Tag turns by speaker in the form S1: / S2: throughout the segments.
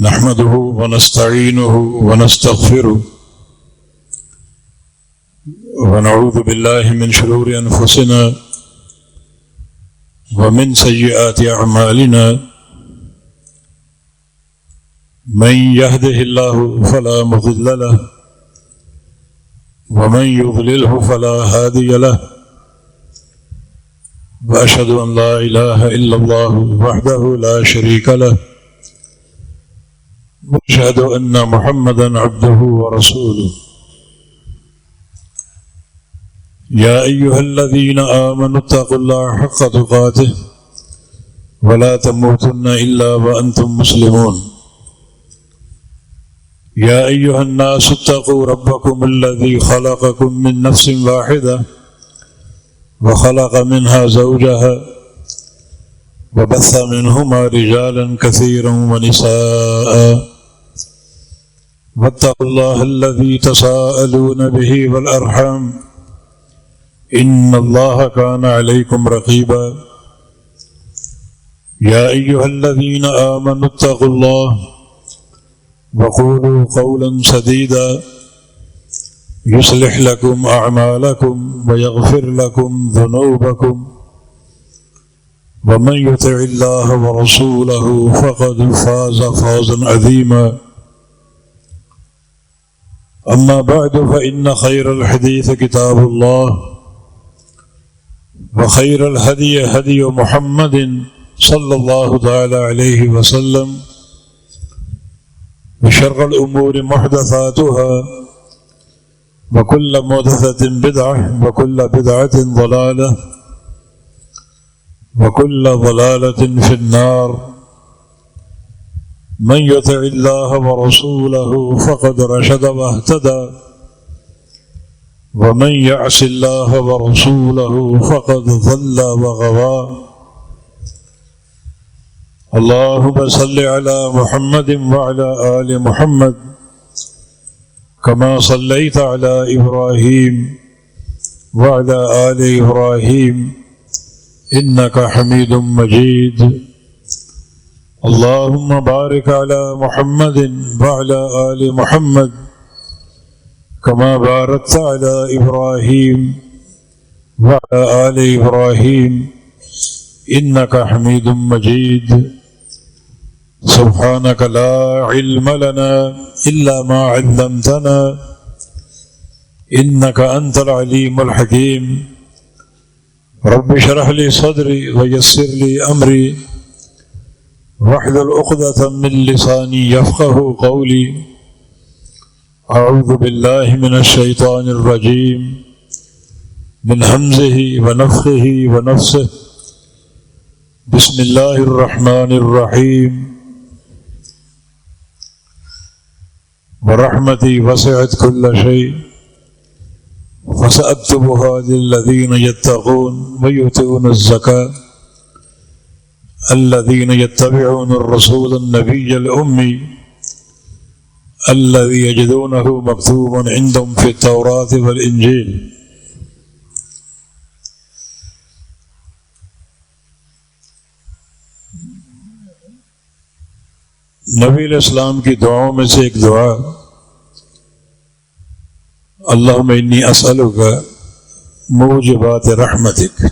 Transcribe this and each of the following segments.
S1: نحمده ونستعينه ونستغفره ونعوذ بالله من شرور أنفسنا ومن سيئات أعمالنا من يهده الله فلا مضل له ومن يضلله فلا هادي له وأشهد أن لا إله إلا الله وحده لا شريك له وأشهد أن محمدا عبده ورسوله يا أيها الذين آمنوا اتقوا الله حق تقاته ولا تموتن إلا وأنتم مسلمون يا أيها الناس اتقوا ربكم الذي خلقكم من نفس واحدة وخلق منها زوجها وبث منهما رجالا كثيرا ونساء واتقوا الله الذي تساءلون به والأرحام إن الله كان عليكم رقيبا يا أيها الذين آمنوا اتقوا الله وقولوا قولا سديدا يصلح لكم أعمالكم ويغفر لكم ذنوبكم ومن يطع الله ورسوله فقد فاز فوزا عظيما أما بعد فإن خير الحديث كتاب الله وخير الهدي هدي محمد صلى الله تعالى عليه وسلم وشر الأمور محدثاتها وكل محدثة بدعة وكل بدعة ضلالة وكل ضلالة في النار من يطع الله ورسوله فقد رشد واهتدى ومن يعص الله ورسوله فقد ضل وغوى اللهم صل على محمد وعلى آل محمد كما صليت على إبراهيم وعلى آل إبراهيم إنك حميد مجيد اللهم بارك على محمد وعلى آل محمد كما باركت على إبراهيم وعلى آل إبراهيم إنك حميد مجيد سبحانك لا علم لنا إلا ما علمتنا إنك أنت العليم الحكيم رب اشرح لي صدري ويسر لي أمري واحلل عقدة من لساني يفقه قولي أعوذ بالله من الشيطان الرجيم من همزه ونفخه ونفسه بسم الله الرحمن الرحيم ورحمتي وسعت كل شيء فسأكتبها للذين يتقون ويؤتون الزكاة الذين يتبعون الرسول النبي الأمي الذي يجدونه مكتوبا عندهم في التوراة والإنجيل نبی علیہ السلام کی دعاؤں میں سے ایک دعا اللہم انی اسألک موجبات رحمتک،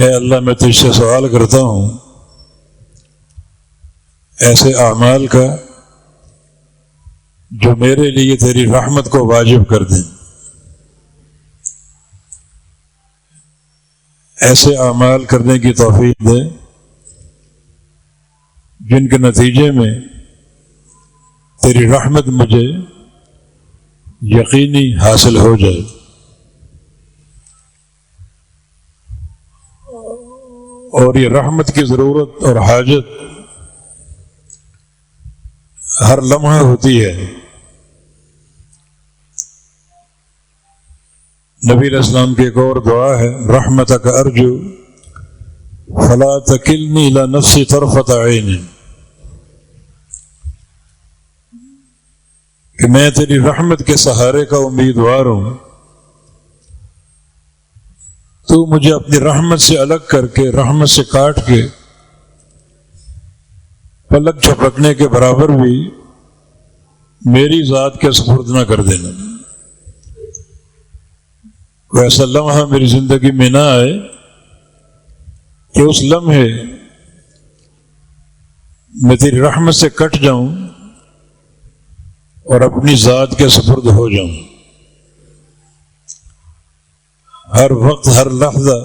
S1: اے اللہ میں تجھ سے سوال کرتا ہوں ایسے اعمال کا جو میرے لیے تیری رحمت کو واجب کر دیں، ایسے اعمال کرنے کی توفیق دے جن کے نتیجے میں تیری رحمت مجھے یقینی حاصل ہو جائے۔ اور یہ رحمت کی ضرورت اور حاجت ہر لمحہ ہوتی ہے۔ نبی علیہ السلام کی ایک اور دعا ہے رحمتک ارجو فلا تکلنی الی نفسی طرفۃ عین، کہ میں تیری رحمت کے سہارے کا امیدوار ہوں، تو مجھے اپنی رحمت سے الگ کر کے، رحمت سے کاٹ کے پلک جھپکنے کے برابر بھی میری ذات کے سپرد نہ کر دینا. کوئی ایسا لمحہ میری زندگی میں نہ آئے کہ اس لمحے میں تیری رحمت سے کٹ جاؤں اور اپنی ذات کے سپرد ہو جاؤں. ہر وقت ہر لحظہ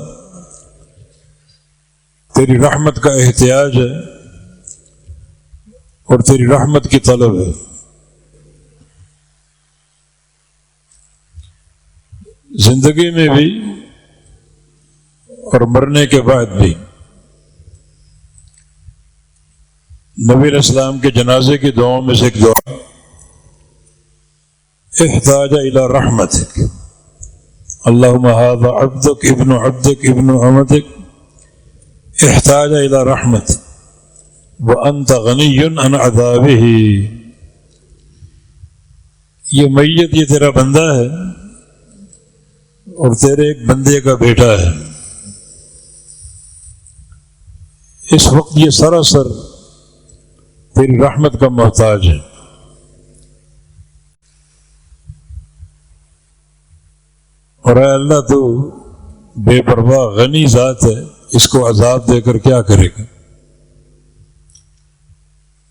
S1: تیری رحمت کا احتیاج ہے اور تیری رحمت کی طلب ہے. زندگی میں بھی اور مرنے کے بعد بھی. نبی علیہ السلام کے جنازے کی دعاؤں میں سے ایک دعا احتاج الی رحمتک اللہم ھذا عبدک ابن عبدک ابن امتک احتاج الی رحمتک وانت غنی عن عذابہ. یہ میت یہ تیرا بندہ ہے اور تیرے ایک بندے کا بیٹا ہے. اس وقت یہ سراسر تیری رحمت کا محتاج ہے. اور اے اللہ تو بے پرواہ غنی ذات ہے، اس کو عذاب دے کر کیا کرے گا؟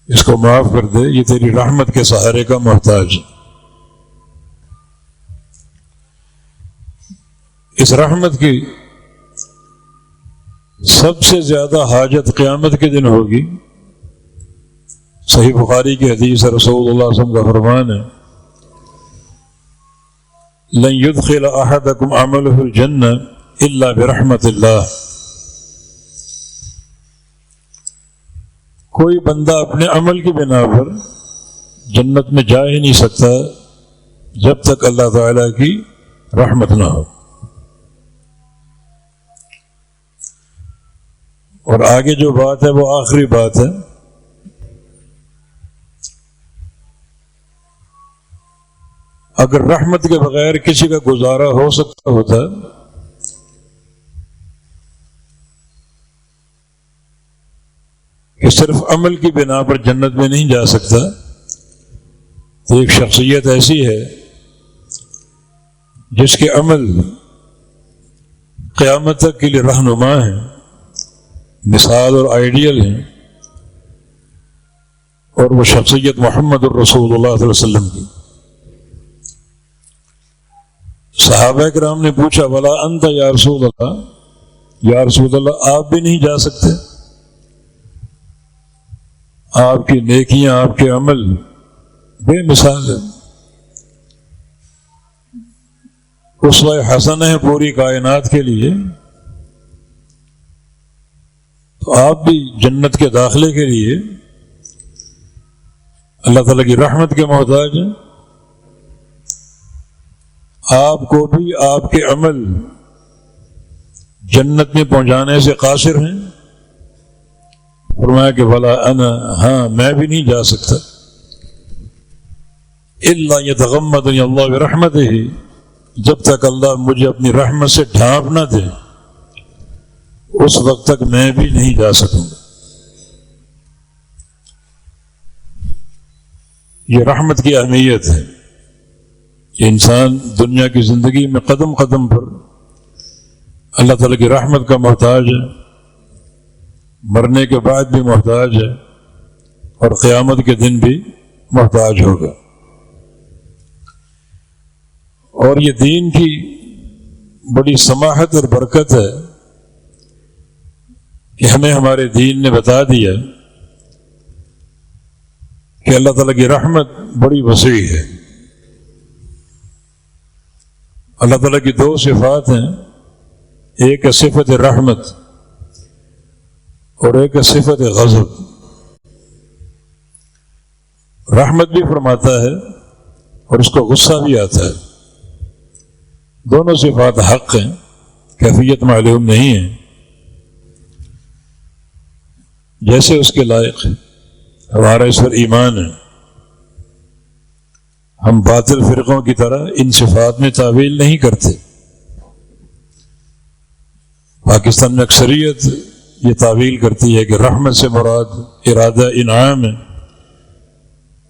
S1: اس کو معاف کر دے، یہ تیری رحمت کے سہارے کا محتاج ہے. اس رحمت کی سب سے زیادہ حاجت قیامت کے دن ہوگی. صحیح بخاری کی حدیث رسول اللہ صلی اللہ علیہ وسلم کا فرمان ہے لن يدخل احدكم عمله الجنة الا برحمت اللہ. کوئی بندہ اپنے عمل کی بنا پر جنت میں جا ہی نہیں سکتا جب تک اللہ تعالی کی رحمت نہ ہو. اور آگے جو بات ہے وہ آخری بات ہے. اگر رحمت کے بغیر کسی کا گزارا ہو سکتا ہوتا کہ صرف عمل کی بنا پر جنت میں نہیں جا سکتا، تو ایک شخصیت ایسی ہے جس کے عمل قیامت تک کے لیے رہنما ہیں، مثال اور آئیڈیل ہیں، اور وہ شخصیت محمد الرسول اللہ صلی اللہ علیہ وسلم کی. صحابہ کرام نے پوچھا ولا انت یا رسول اللہ، یا رسول اللہ آپ بھی نہیں جا سکتے؟ آپ کی نیکیاں، آپ کے عمل بے مثال ہیں، اسوہ حسنہ ہے پوری کائنات کے لیے. تو آپ بھی جنت کے داخلے کے لیے اللہ تعالیٰ کی رحمت کے محتاج ہیں. آپ کو بھی آپ کے عمل جنت میں پہنچانے سے قاصر ہیں. فرمایا کہ بھلا انا، ہاں میں بھی نہیں جا سکتا الا یتغمدنی اللہ برحمتہ، جب تک اللہ مجھے اپنی رحمت سے ڈھانپ نہ دے اس وقت تک میں بھی نہیں جا سکوں گا. یہ رحمت کی اہمیت ہے کہ انسان دنیا کی زندگی میں قدم قدم پر اللہ تعالیٰ کی رحمت کا محتاج ہے، مرنے کے بعد بھی محتاج ہے، اور قیامت کے دن بھی محتاج ہوگا. اور یہ دین کی بڑی سماحت اور برکت ہے کہ ہمیں ہمارے دین نے بتا دیا کہ اللہ تعالیٰ کی رحمت بڑی وسیع ہے. اللہ تعالیٰ کی دو صفات ہیں، ایک ہے صفت رحمت اور ایک ہے صفت غضب. رحمت بھی فرماتا ہے اور اس کو غصہ بھی آتا ہے. دونوں صفات حق ہیں، کیفیت معلوم نہیں ہے. جیسے اس کے لائق ہمارا اس پر ایمان ہے. ہم باطل فرقوں کی طرح ان صفات میں تعویل نہیں کرتے. پاکستان میں اکثریت یہ تعویل کرتی ہے کہ رحمت سے مراد ارادہ انعام ہے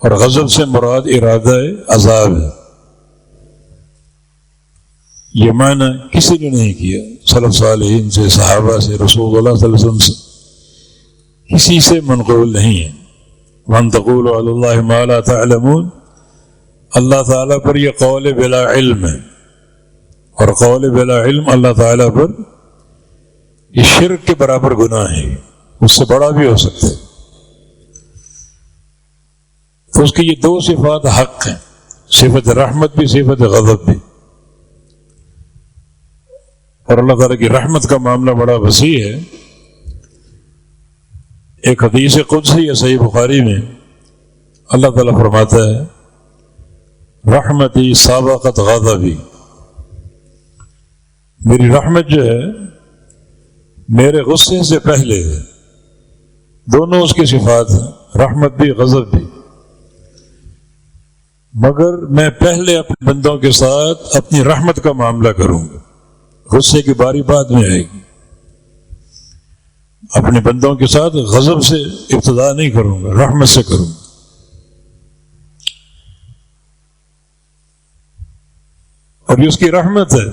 S1: اور غضب سے مراد ارادہ عذاب ہے۔ یہ معنی کسی نے نہیں کیا، سلف صالحین سے، صحابہ سے، رسول اللہ صلی اللہ علیہ وسلم سے، کسی سے منقول نہیں ہے۔ وَأَن تَقُولُوا عَلَى اللَّهِ مَا لَا تَعْلَمُونَ، اللہ تعالیٰ پر یہ قول بلا علم ہے، اور قول بلا علم اللہ تعالیٰ پر یہ شرک کے برابر گناہ ہے، اس سے بڑا بھی ہو سکتا ہے۔ تو اس کی یہ دو صفات حق ہیں، صفت رحمت بھی، صفت غضب بھی۔ اور اللہ تعالیٰ کی رحمت کا معاملہ بڑا وسیع ہے۔ ایک حدیث قدسی ہے صحیح بخاری میں، اللہ تعالیٰ فرماتا ہے رحمتی سابقت غضبی، میری رحمت جو ہے میرے غصے سے پہلے ہے۔ دونوں اس کی صفات ہیں، رحمت بھی غضب بھی، مگر میں پہلے اپنے بندوں کے ساتھ اپنی رحمت کا معاملہ کروں گا، غصے کی باری بعد میں آئے گی۔ اپنے بندوں کے ساتھ غضب سے ابتدا نہیں کروں گا، رحمت سے کروں گا۔ اور یہ اس کی رحمت ہے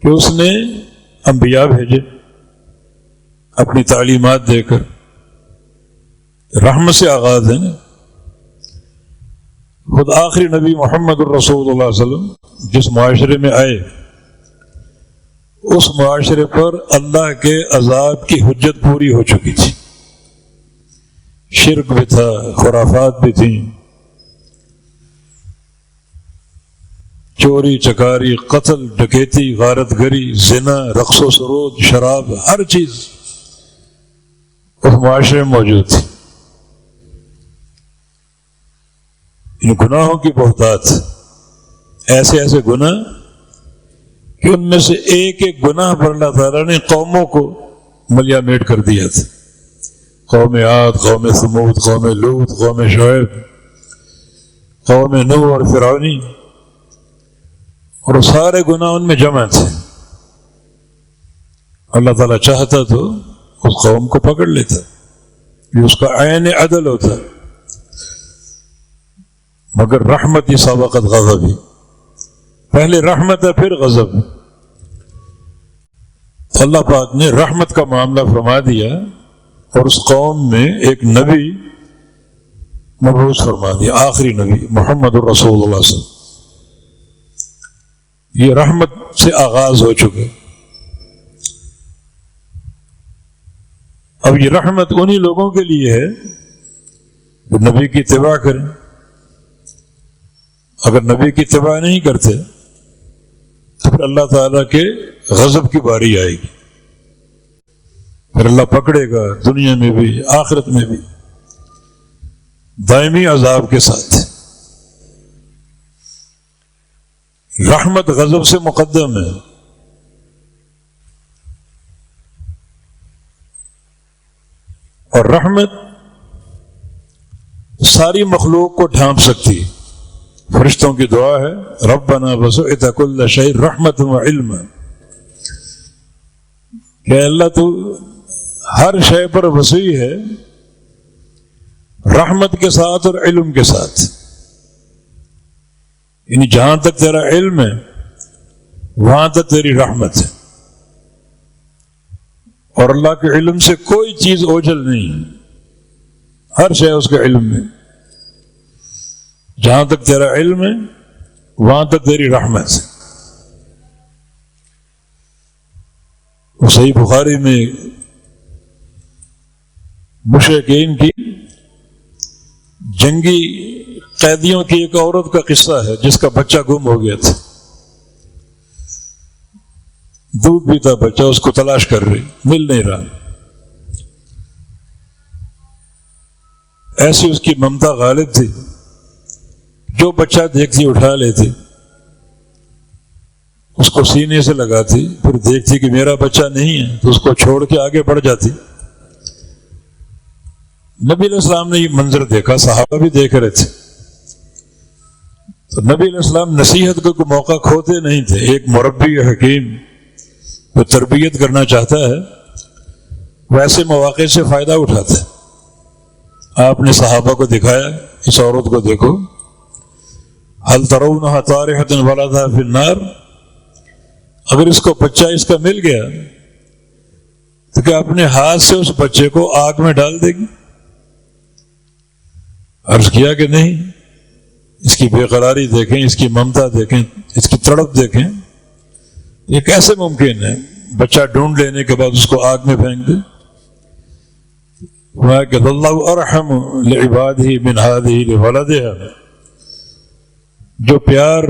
S1: کہ اس نے انبیاء بھیجے اپنی تعلیمات دے کر، رحمت سے آغاز ہے نا۔ خود آخری نبی محمد الرسول اللہ علیہ وسلم جس معاشرے میں آئے، اس معاشرے پر اللہ کے عذاب کی حجت پوری ہو چکی تھی، شرک بھی تھا، خرافات بھی تھیں، چوری چکاری، قتل ڈکیتی، غارت گری، زنا، رقص و سرود، شراب، ہر چیز اس معاشرے میں موجود تھی۔ ان گناہوں کی بہتات، ایسے ایسے گناہ کہ ان میں سے ایک ایک گناہ پر اللہ تعالیٰ نے قوموں کو ملیا میٹ کر دیا تھا۔ قوم عاد، قوم ثمود، قوم لوط، قوم شعیب، قوم نوح اور فرعونی، اور وہ سارے گناہ ان میں جمع تھے۔ اللہ تعالیٰ چاہتا تو اس قوم کو پکڑ لیتا، یہ اس کا عین عدل ہوتا، مگر رحمت ہی سابقت غضب ہی، پہلے رحمت ہے پھر غضب۔ اللہ پاک نے رحمت کا معاملہ فرما دیا اور اس قوم میں ایک نبی مبعوث فرما دیا، آخری نبی محمد الرسول اللہ صلی اللہ علیہ وسلم۔ یہ رحمت سے آغاز ہو چکا۔ اب یہ رحمت انہی لوگوں کے لیے ہے جو نبی کی اتباع کریں۔ اگر نبی کی اتباع نہیں کرتے تو پھر اللہ تعالیٰ کے غضب کی باری آئے گی، پھر اللہ پکڑے گا، دنیا میں بھی آخرت میں بھی، دائمی عذاب کے ساتھ۔ رحمت غضب سے مقدم ہے۔ اور رحمت ساری مخلوق کو ڈھانپ سکتی۔ فرشتوں کی دعا ہے ربنا وسعت کل شیء رحمت و علم، کہ اللہ تو ہر شے پر وسیع ہے، رحمت کے ساتھ اور علم کے ساتھ، یعنی جہاں تک تیرا علم ہے وہاں تک تیری رحمت ہے، اور اللہ کے علم سے کوئی چیز اوجھل نہیں ہے، ہر شے اس کے علم میں، جہاں تک تیرا علم ہے وہاں تک تیری رحمت ہے۔ وہ صحیح بخاری میں مشرکین کی جنگی قیدیوں کی ایک عورت کا قصہ ہے جس کا بچہ گم ہو گیا تھا، دودھ پیتا بچہ، اس کو تلاش کر رہی، مل نہیں رہا۔ ایسی اس کی ممتا غالب تھی، جو بچہ دیکھتی اٹھا لیتی، اس کو سینے سے لگاتی، پھر دیکھتی کہ میرا بچہ نہیں ہے تو اس کو چھوڑ کے آگے بڑھ جاتی۔ نبی علیہ السلام نے یہ منظر دیکھا، صحابہ بھی دیکھ رہے تھے، تو نبی علیہ السلام نصیحت کو موقع کھوتے نہیں تھے۔ ایک مربی حکیم جو تربیت کرنا چاہتا ہے ویسے مواقع سے فائدہ اٹھاتا ہے۔ آپ نے صحابہ کو دکھایا اس عورت کو دیکھو، هل ترونها طارحة ولدها في النار، اگر اس کو بچہ اس کا مل گیا تو کیا اپنے ہاتھ سے اس بچے کو آگ میں ڈال دے گی؟ عرض کیا کہ نہیں۔ اس کی بے قراری دیکھیں، اس کی ممتا دیکھیں، اس کی تڑپ دیکھیں، یہ کیسے ممکن ہے بچہ ڈھونڈ لینے کے بعد اس کو آگ میں پھینک دے؟ کہ اللہ ارحم لعبادہ من ہذہ لولدہا، جو پیار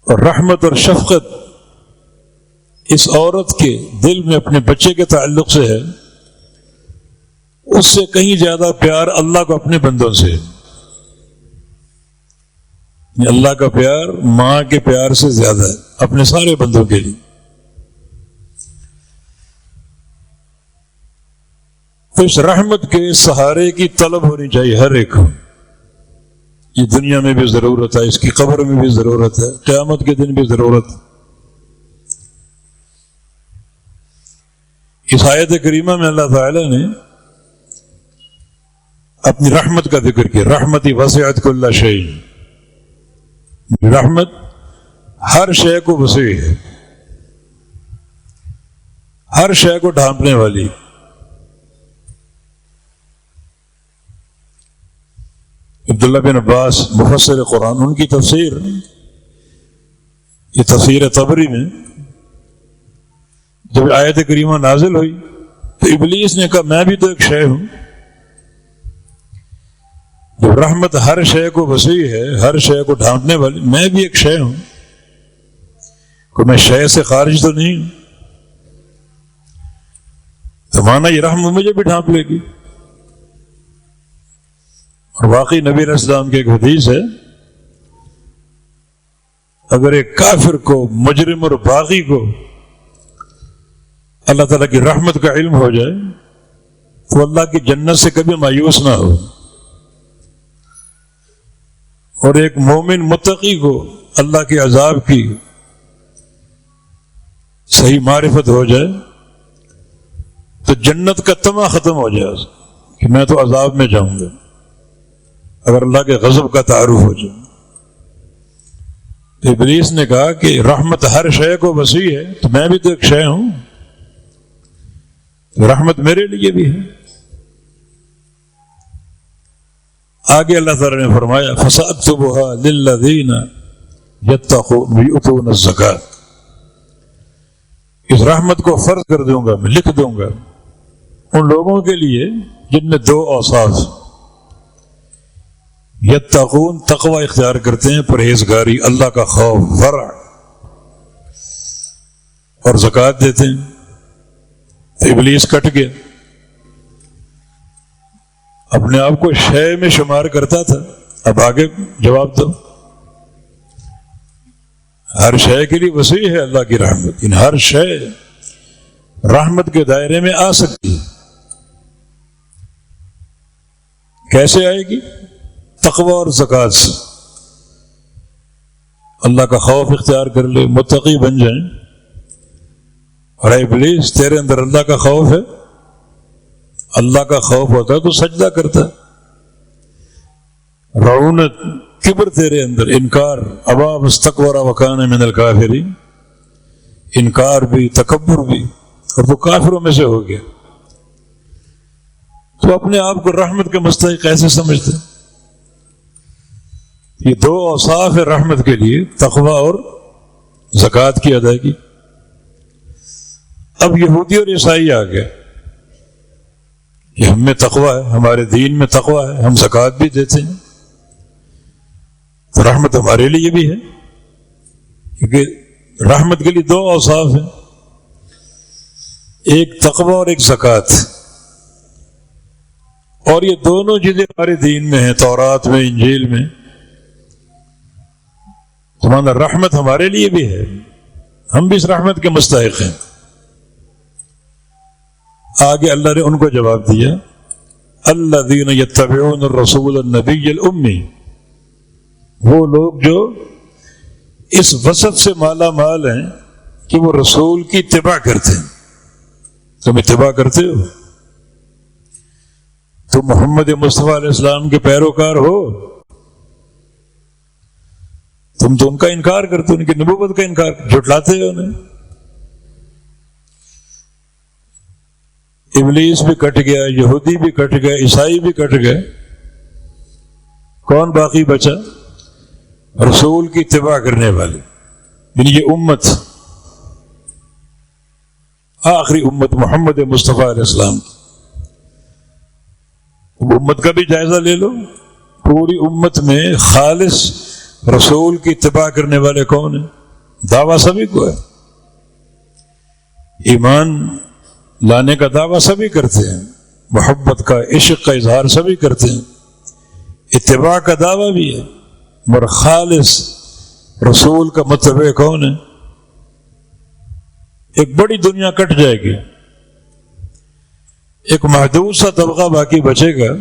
S1: اور رحمت اور شفقت اس عورت کے دل میں اپنے بچے کے تعلق سے ہے، اس سے کہیں زیادہ پیار اللہ کو اپنے بندوں سے ہے۔ اللہ کا پیار ماں کے پیار سے زیادہ ہے اپنے سارے بندوں کے لیے۔ تو اس رحمت کے سہارے کی طلب ہونی چاہیے ہر ایک کو۔ یہ دنیا میں بھی ضرورت ہے، اس کی قبر میں بھی ضرورت ہے، قیامت کے دن بھی ضرورت ہے۔ اس آیت کریمہ میں اللہ تعالی نے اپنی رحمت کا ذکر کیا، رحمتی وسعت کل شیء، رحمت ہر شے کو وسیع ہے، ہر شے کو ڈھانپنے والی۔ عبداللہ بن عباس مفسر قرآن، ان کی تفسیر، یہ تفسیر طبری میں جب آیت کریمہ نازل ہوئی تو ابلیس نے کہا میں بھی تو ایک شے ہوں۔ جب رحمت ہر شے کو وسیع ہے، ہر شے کو ڈھانپنے والی، میں بھی ایک شے ہوں، کوئی میں شے سے خارج تو نہیں ہوں، تو مانا یہ رحمت مجھے بھی ڈھانپ لے گی۔ اور واقعی نبی علیہ السلام کی ایک حدیث ہے، اگر ایک کافر کو، مجرم اور باغی کو اللہ تعالیٰ کی رحمت کا علم ہو جائے تو اللہ کی جنت سے کبھی مایوس نہ ہو، اور ایک مومن متقی کو اللہ کے عذاب کی صحیح معرفت ہو جائے تو جنت کا طمع ختم ہو جائے کہ میں تو عذاب میں جاؤں گا اگر اللہ کے غضب کا تعارف ہو جائے۔ تو ابلیس نے کہا کہ رحمت ہر شے کو وسیع ہے تو میں بھی تو ایک شے ہوں، رحمت میرے لیے بھی ہے۔ آگے اللہ تعالیٰ نے فرمایا فَسَأَكْتُبُهَا لِلَّذِينَ يَتَّقُونَ وَيُؤْتُونَ الزَّكَاةَ، اس رحمت کو فرض کر دوں گا، میں لکھ دوں گا ان لوگوں کے لیے جن میں دو اوصاف، یتقون تقوی اختیار کرتے ہیں، پرہیزگاری، اللہ کا خوف، ورع، اور زکوٰۃ دیتے ہیں۔ ابلیس کٹ گیا، اپنے آپ کو شے میں شمار کرتا تھا، اب آگے جواب دو۔ ہر شے کے لیے وسیع ہے اللہ کی رحمت، ان ہر شے رحمت کے دائرے میں آ سکتی ہے۔ کیسے آئے گی؟ تقوی اور زکوٰۃ سے۔ اللہ کا خوف اختیار کر لے، متقی بن جائیں۔ اور اے ابلیس، تیرے اندر اللہ کا خوف ہے؟ اللہ کا خوف ہوتا تو سجدہ کرتا۔ رعونت، کبر تیرے اندر، انکار، ابا واستکبر وکان من الکافرین، انکار بھی، تکبر بھی، اور وہ کافروں میں سے ہو گیا۔ تو اپنے آپ کو رحمت کے مستحق کیسے سمجھتے؟ یہ دو اوصاف ہے رحمت کے لیے، تقوی اور زکوٰۃ کی ادائیگی۔ اب یہودی اور عیسائی آ گئے کہ ہم میں تقوی ہے، ہمارے دین میں تقوی ہے، ہم زکوٰۃ بھی دیتے ہیں، تو رحمت ہمارے لیے بھی ہے، کیونکہ رحمت کے لیے دو اوصاف ہیں، ایک تقوی اور ایک زکوٰۃ، اور یہ دونوں چیزیں ہمارے دین میں ہیں، تورات میں، انجیل میں۔ تمہارا رحمت ہمارے لیے بھی ہے، ہم بھی اس رحمت کے مستحق ہیں۔ آگے اللہ نے ان کو جواب دیا، الذین یتبعون الرسول النبی الامی، وہ لوگ جو اس وصف سے مالا مال ہیں کہ وہ رسول کی اتباع کرتے ہیں۔ تم اتباع کرتے ہو؟ تم محمد مصطفیٰ علیہ السلام کے پیروکار ہو؟ تم تو ان کا انکار کرتے ہو، ان کی نبوت کا انکار جھٹلاتے ہو انہیں۔ ابلیس بھی کٹ گیا، یہودی بھی کٹ گئے، عیسائی بھی کٹ گئے، کون باقی بچا؟ رسول کی اتباع کرنے والے، یعنی یہ امت، آخری امت محمد مصطفیٰ علیہ السلام۔ امت کا بھی جائزہ لے لو، پوری امت میں خالص رسول کی اتباع کرنے والے کون ہیں؟ دعویٰ سبھی کو ہے، ایمان لانے کا دعویٰ سبھی کرتے ہیں، محبت کا، عشق کا اظہار سبھی کرتے ہیں، اتباع کا دعویٰ بھی ہے، مگر خالص رسول کا متبع کون ہے؟ ایک بڑی دنیا کٹ جائے گی، ایک محدود سا طبقہ باقی بچے گا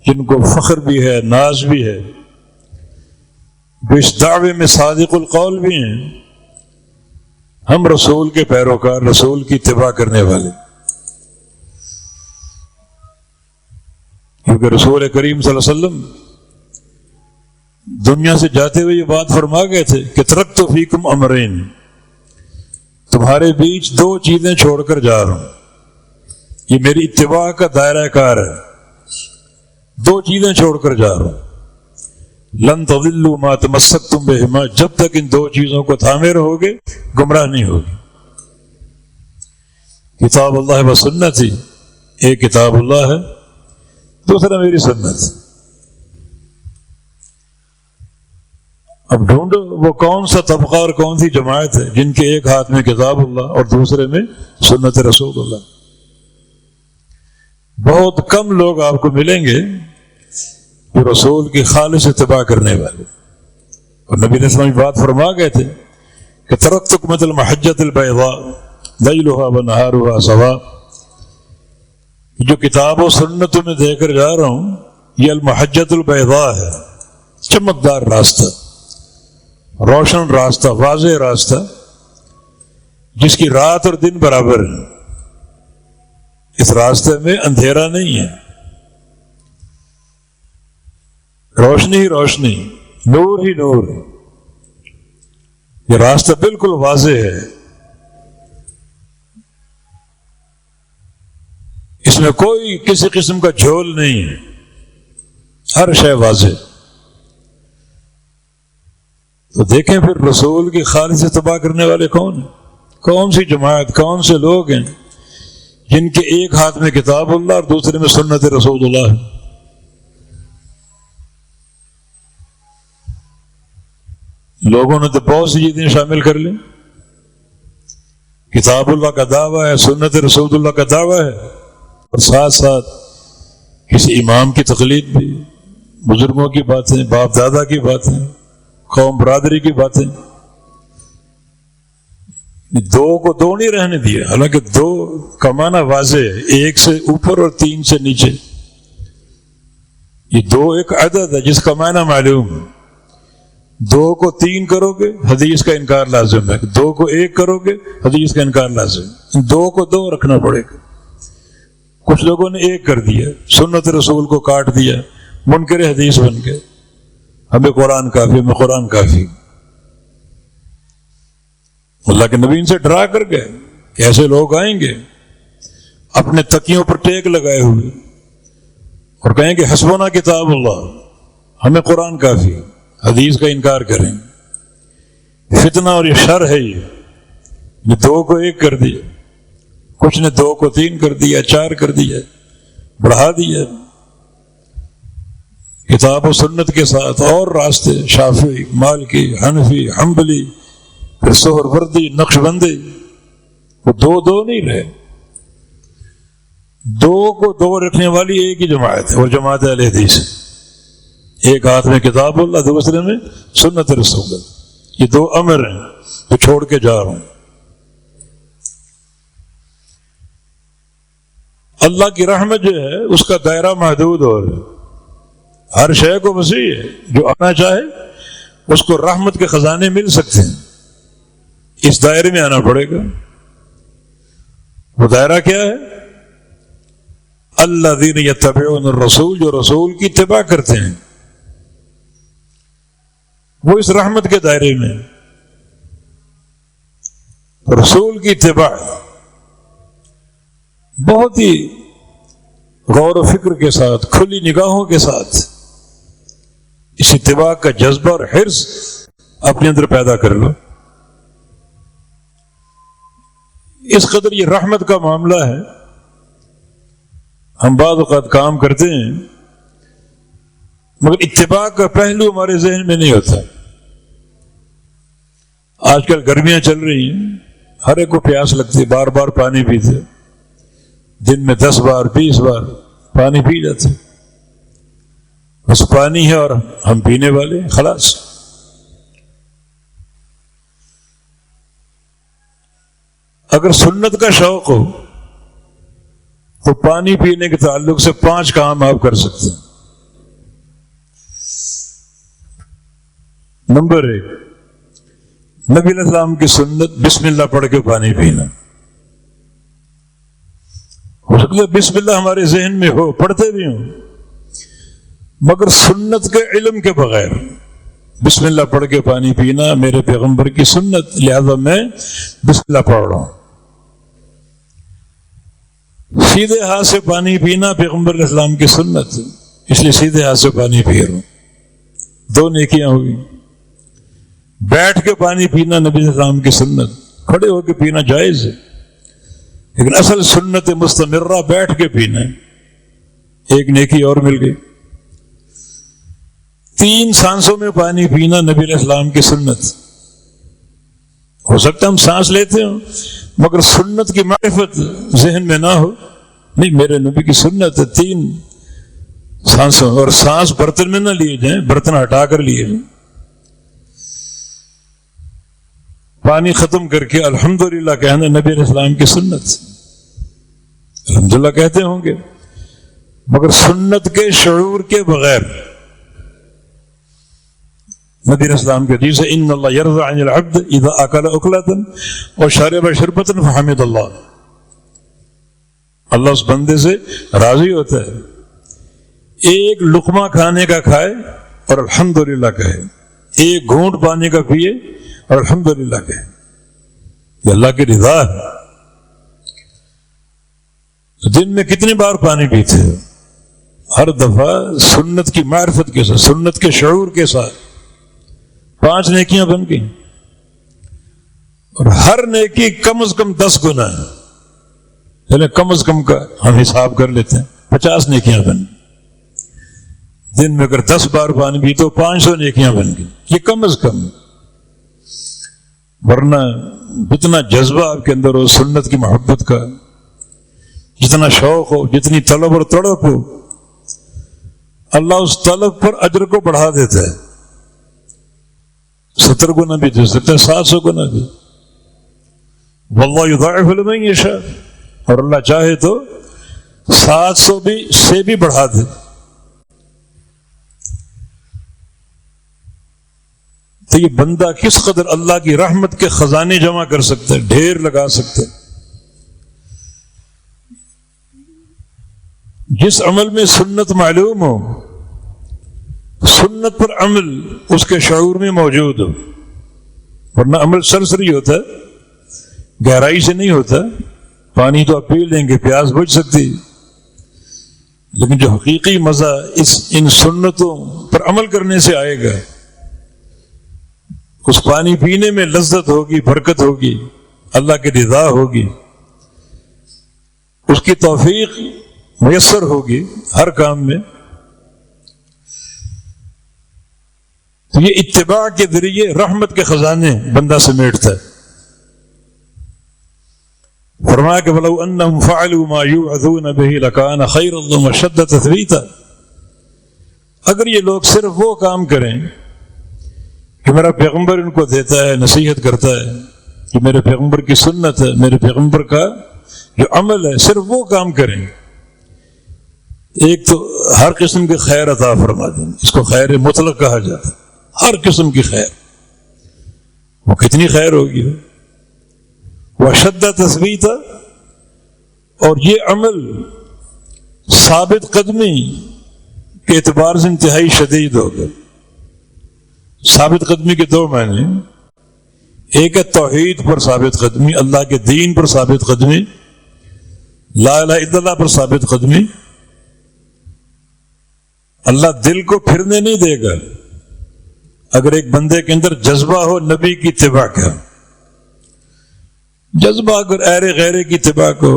S1: جن کو فخر بھی ہے، ناز بھی ہے، جو اس دعوے میں صادق القول بھی ہیں، ہم رسول کے پیروکار، رسول کی اتباع کرنے والے۔ کیونکہ رسول کریم صلی اللہ علیہ وسلم دنیا سے جاتے ہوئے یہ بات فرما گئے تھے کہ ترکت فیکم امرین، تمہارے بیچ دو چیزیں چھوڑ کر جا رہا ہوں، یہ میری اتباع کا دائرہ کار ہے، دو چیزیں چھوڑ کر جا رہا ہوں، لن تضلوا ما تمسکتم بہما، جب تک ان دو چیزوں کو تھامے رہو گے گمراہ نہیں ہوگی۔ کتاب اللہ و سنتی، ایک کتاب اللہ ہے، دوسرا میری سنت۔ اب ڈھونڈو وہ کون سا طبقہ اور کون سی جماعت ہے جن کے ایک ہاتھ میں کتاب اللہ اور دوسرے میں سنت رسول اللہ۔ بہت کم لوگ آپ کو ملیں گے جو رسول کی خالص اتباع کرنے والے، اور نبی علیہ السلام بات فرما گئے تھے کہ ترکتکم المحجۃ البیضاء لیلھا ونہارھا سواء، جو کتاب و سنتوں میں دے کر جا رہا ہوں یہ المحجۃ البیضاء ہے، چمکدار راستہ، روشن راستہ، واضح راستہ، جس کی رات اور دن برابر ہے، اس راستے میں اندھیرا نہیں ہے، روشنی ہی روشنی، نور ہی نور، یہ راستہ بالکل واضح ہے، اس میں کوئی کسی قسم کا جھول نہیں ہے، ہر شے واضح۔ تو دیکھیں پھر رسول کی خالص اتباع کرنے والے کون ہیں، کون سی جماعت، کون سے لوگ ہیں جن کے ایک ہاتھ میں کتاب اللہ اور دوسرے میں سنت رسول اللہ ہے۔ لوگوں نے تو بہت سی چیزیں شامل کر لیں، کتاب اللہ کا دعویٰ ہے، سنت رسول اللہ کا دعویٰ ہے، اور ساتھ ساتھ کسی امام کی تقلید بھی، بزرگوں کی باتیں، باپ دادا کی باتیں، قوم برادری کی باتیں، دو کو دو نہیں رہنے دیا، حالانکہ دو کا معنی واضح ہے، ایک سے اوپر اور تین سے نیچے، یہ دو ایک عدد ہے جس کا معنی معلوم ہے، دو کو تین کرو گے حدیث کا انکار لازم ہے، دو کو ایک کرو گے حدیث کا انکار لازم ہے، دو کو دو رکھنا پڑے گا۔ کچھ لوگوں نے ایک کر دیا، سنت رسول کو کاٹ دیا، منکر حدیث بن گئے، ہمیں قرآن کافی، ہمیں قرآن کافی۔ اللہ کے نبی ان سے ڈرا کر گئے کہ ایسے لوگ آئیں گے اپنے تکیوں پر ٹیک لگائے ہوئے اور کہیں کہ حسبنا کتاب اللہ، ہمیں قرآن کافی، حدیث کا انکار کریں گے۔ فتنہ اور یہ شر ہے، یہ دو کو ایک کر دیا، کچھ نے دو کو تین کر دیا، چار کر دیا، بڑھا دیا۔ کتاب و سنت کے ساتھ اور راستے، شافعی، مالکی، حنفی، حنبلی، پھر سہروردی، نقش بندی، وہ دو دو نہیں رہے، دو کو دو رکھنے والی ایک ہی جماعت ہے، اور جماعت اہل حدیث ہے، ایک ہاتھ میں کتاب اللہ، دوسرے میں سنت رسول اللہ، یہ دو امر ہیں جو چھوڑ کے جا رہا ہوں۔ اللہ کی رحمت جو ہے اس کا دائرہ محدود ہو رہا ہے، ہر شے کو وسیع ہے، جو آنا چاہے اس کو رحمت کے خزانے مل سکتے ہیں، اس دائرے میں آنا پڑے گا۔ وہ دائرہ کیا ہے؟ الذین یتبعون الرسول، جو رسول کی اتباع کرتے ہیں، وہ اس رحمت کے دائرے میں۔ رسول کی اتباع بہت ہی غور و فکر کے ساتھ، کھلی نگاہوں کے ساتھ اس اتباع کا جذبہ اور حرص اپنے اندر پیدا کر لو۔ اس قدر یہ رحمت کا معاملہ ہے۔ ہم بعض اوقات کام کرتے ہیں مگر اتباع کا پہلو ہمارے ذہن میں نہیں ہوتا۔ آج کل گرمیاں چل رہی ہیں، ہر ایک کو پیاس لگتی، بار بار پانی پیتے، دن میں 10 بار 20 بار پانی پی جاتے، بس پانی ہے اور ہم پینے والے، خلاص۔ اگر سنت کا شوق ہو تو پانی پینے کے تعلق سے 5 کام آپ کر سکتے ہیں۔ نمبر 1، نبی علیہ السلام کی سنت بسم اللہ پڑھ کے پانی پینا۔ ہو سکتا ہے بسم اللہ ہمارے ذہن میں ہو، پڑھتے بھی ہوں، مگر سنت کے علم کے بغیر بسم اللہ پڑھ کے پانی پینا میرے پیغمبر کی سنت، لہذا میں بسم اللہ پڑھ رہا ہوں۔ سیدھے ہاتھ سے پانی پینا پیغمبر علیہ السلام کی سنت، اس لیے سیدھے ہاتھ سے پانی پی رہا ہوں، 2 نیکیاں ہوگی۔ بیٹھ کے پانی پینا نبی علیہ السلام کی سنت، کھڑے ہو کے پینا جائز ہے، لیکن اصل سنت مستمرہ بیٹھ کے پینا ہے، 1 نیکی اور مل گئی۔ 3 سانسوں میں پانی پینا نبی علیہ السلام کی سنت۔ ہو سکتا ہے ہم سانس لیتے ہوں مگر سنت کی معرفت ذہن میں نہ ہو، نہیں میرے نبی کی سنت ہے 3 سانسوں، اور سانس برتن میں نہ لیے جائیں، برتن ہٹا کر لیے جائیں۔ پانی ختم کر کے الحمدللہ کہنا نبی علیہ السلام کی سنت، الحمدللہ کہتے ہوں گے، مگر سنت کے شعور کے بغیر نبی علیہ السلام کے حدیث ہے ان اللہ یرضى عن العبد اذا اکل اکلۃ وشرب شربۃ فحمد اللہ، اللہ اس بندے سے راضی ہوتا ہے، 1 لقمہ کھانے کا کھائے اور الحمدللہ کہے، 1 گھونٹ پانی کا پیے اور الحمدللہ کہے، یہ اللہ کی رضا ہے۔ دن میں کتنی بار پانی پیتے ہو؟ ہر دفعہ سنت کی معرفت کے ساتھ، سنت کے شعور کے ساتھ 5 نیکیاں بن گئیں، اور ہر نیکی کم از کم 10 گنا ہے، چلے کم از کم کا ہم حساب کر لیتے ہیں، 50 نیکیاں بن گئی۔ دن میں اگر 10 بار پانی پی تو 500 نیکیاں بن گئی، یہ کم از کم۔ ورنہ جتنا جذبہ آپ کے اندر ہو سنت کی محبت کا، جتنا شوق ہو، جتنی طلب اور تڑپ ہو، اللہ اس طلب پر اجر کو بڑھا دیتا ہے، 70 گنا بھی دے سکتا ہے، 700 گنا بھی، واللہ یضاعف لمن یشاء، اور اللہ چاہے تو 700 سے بھی بڑھا دے۔ تو یہ بندہ کس قدر اللہ کی رحمت کے خزانے جمع کر سکتا ہے، ڈھیر لگا سکتا ہے۔ جس عمل میں سنت معلوم ہو، سنت پر عمل اس کے شعور میں موجود ہو، ورنہ عمل سرسری ہوتا ہے، گہرائی سے نہیں ہوتا۔ پانی تو آپ پی لیں گے، پیاس بجھ سکتی، لیکن جو حقیقی مزہ ان سنتوں پر عمل کرنے سے آئے گا، اس پانی پینے میں لذت ہوگی، برکت ہوگی، اللہ کی رضا ہوگی، اس کی توفیق میسر ہوگی ہر کام میں۔ تو یہ اتباع کے ذریعے رحمت کے خزانے بندہ سمیٹتا ہے۔ فرمایا کہ وَلَوْ أَنَّهُمْ فَعَلُوا مَا يُوعَظُونَ بِهِ لَكَانَ خَيْرًا لَهُمْ وَأَشَدَّ تَثْبِيتًا، اگر یہ لوگ صرف وہ کام کریں کہ میرا پیغمبر ان کو دیتا ہے، نصیحت کرتا ہے، کہ میرے پیغمبر کی سنت ہے، میرے پیغمبر کا جو عمل ہے، صرف وہ کام کریں، ایک تو ہر قسم کی خیر عطا فرما دیں، اس کو خیر مطلق کہا جاتا ہے، ہر قسم کی خیر، وہ کتنی خیر ہوگی، وَأَشَدَّ تَثْبِيتًا، اور یہ عمل ثابت قدمی کے اعتبار سے انتہائی شدید ہوگا۔ ثابت قدمی کے دو معنی، ایک ہے توحید پر ثابت قدمی، اللہ کے دین پر ثابت قدمی، لا الہ الا اللہ پر ثابت قدمی۔ اللہ دل کو پھرنے نہیں دے گا اگر ایک بندے کے اندر جذبہ ہو نبی کی اتباع کا۔ جذبہ اگر ایرے غیرے کی اتباع کو،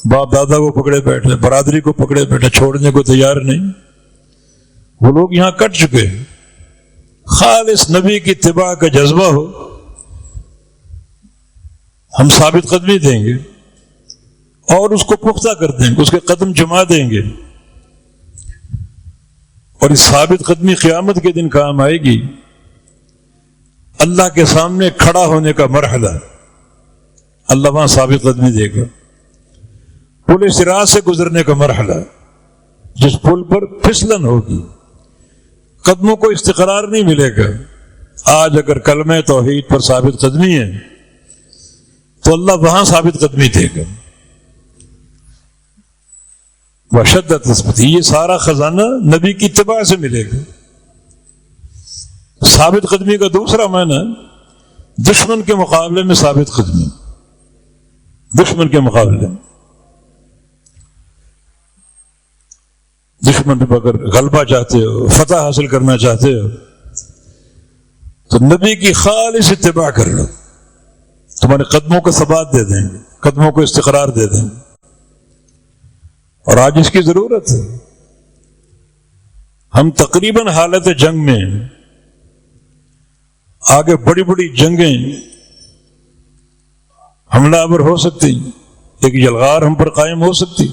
S1: باپ دادا کو پکڑے بیٹھے، برادری کو پکڑے بیٹھے، چھوڑنے کو تیار نہیں، وہ لوگ یہاں کٹ چکے۔ خالص نبی کی اتباع کا جذبہ ہو، ہم ثابت قدمی دیں گے اور اس کو پختہ کر دیں گے، اس کے قدم جما دیں گے، اور اس ثابت قدمی قیامت کے دن کام آئے گی۔ اللہ کے سامنے کھڑا ہونے کا مرحلہ، اللہ وہاں ثابت قدمی دے گا۔ پل صراط سے گزرنے کا مرحلہ، جس پل پر پھسلن ہوگی، قدموں کو استقرار نہیں ملے گا۔ آج اگر کلمہ توحید پر ثابت قدمی ہے تو اللہ وہاں ثابت قدمی دے گا۔ وشدت تثبیت، یہ سارا خزانہ نبی کی اتباع سے ملے گا۔ ثابت قدمی کا دوسرا معنی دشمن کے مقابلے میں ثابت قدمی، دشمن کے مقابلے میں، دشمن پر اگر غلبہ چاہتے ہو، فتح حاصل کرنا چاہتے ہو تو نبی کی خالص اتباع کر لو، تمہارے قدموں کو ثبات دے دیں گے، قدموں کو استقرار دے دیں گے۔ اور آج اس کی ضرورت ہے۔ ہم تقریباً حالت جنگ میں، آگے بڑی بڑی جنگیں حملہ آور ہو سکتی، ایک یلغار ہم پر قائم ہو سکتی۔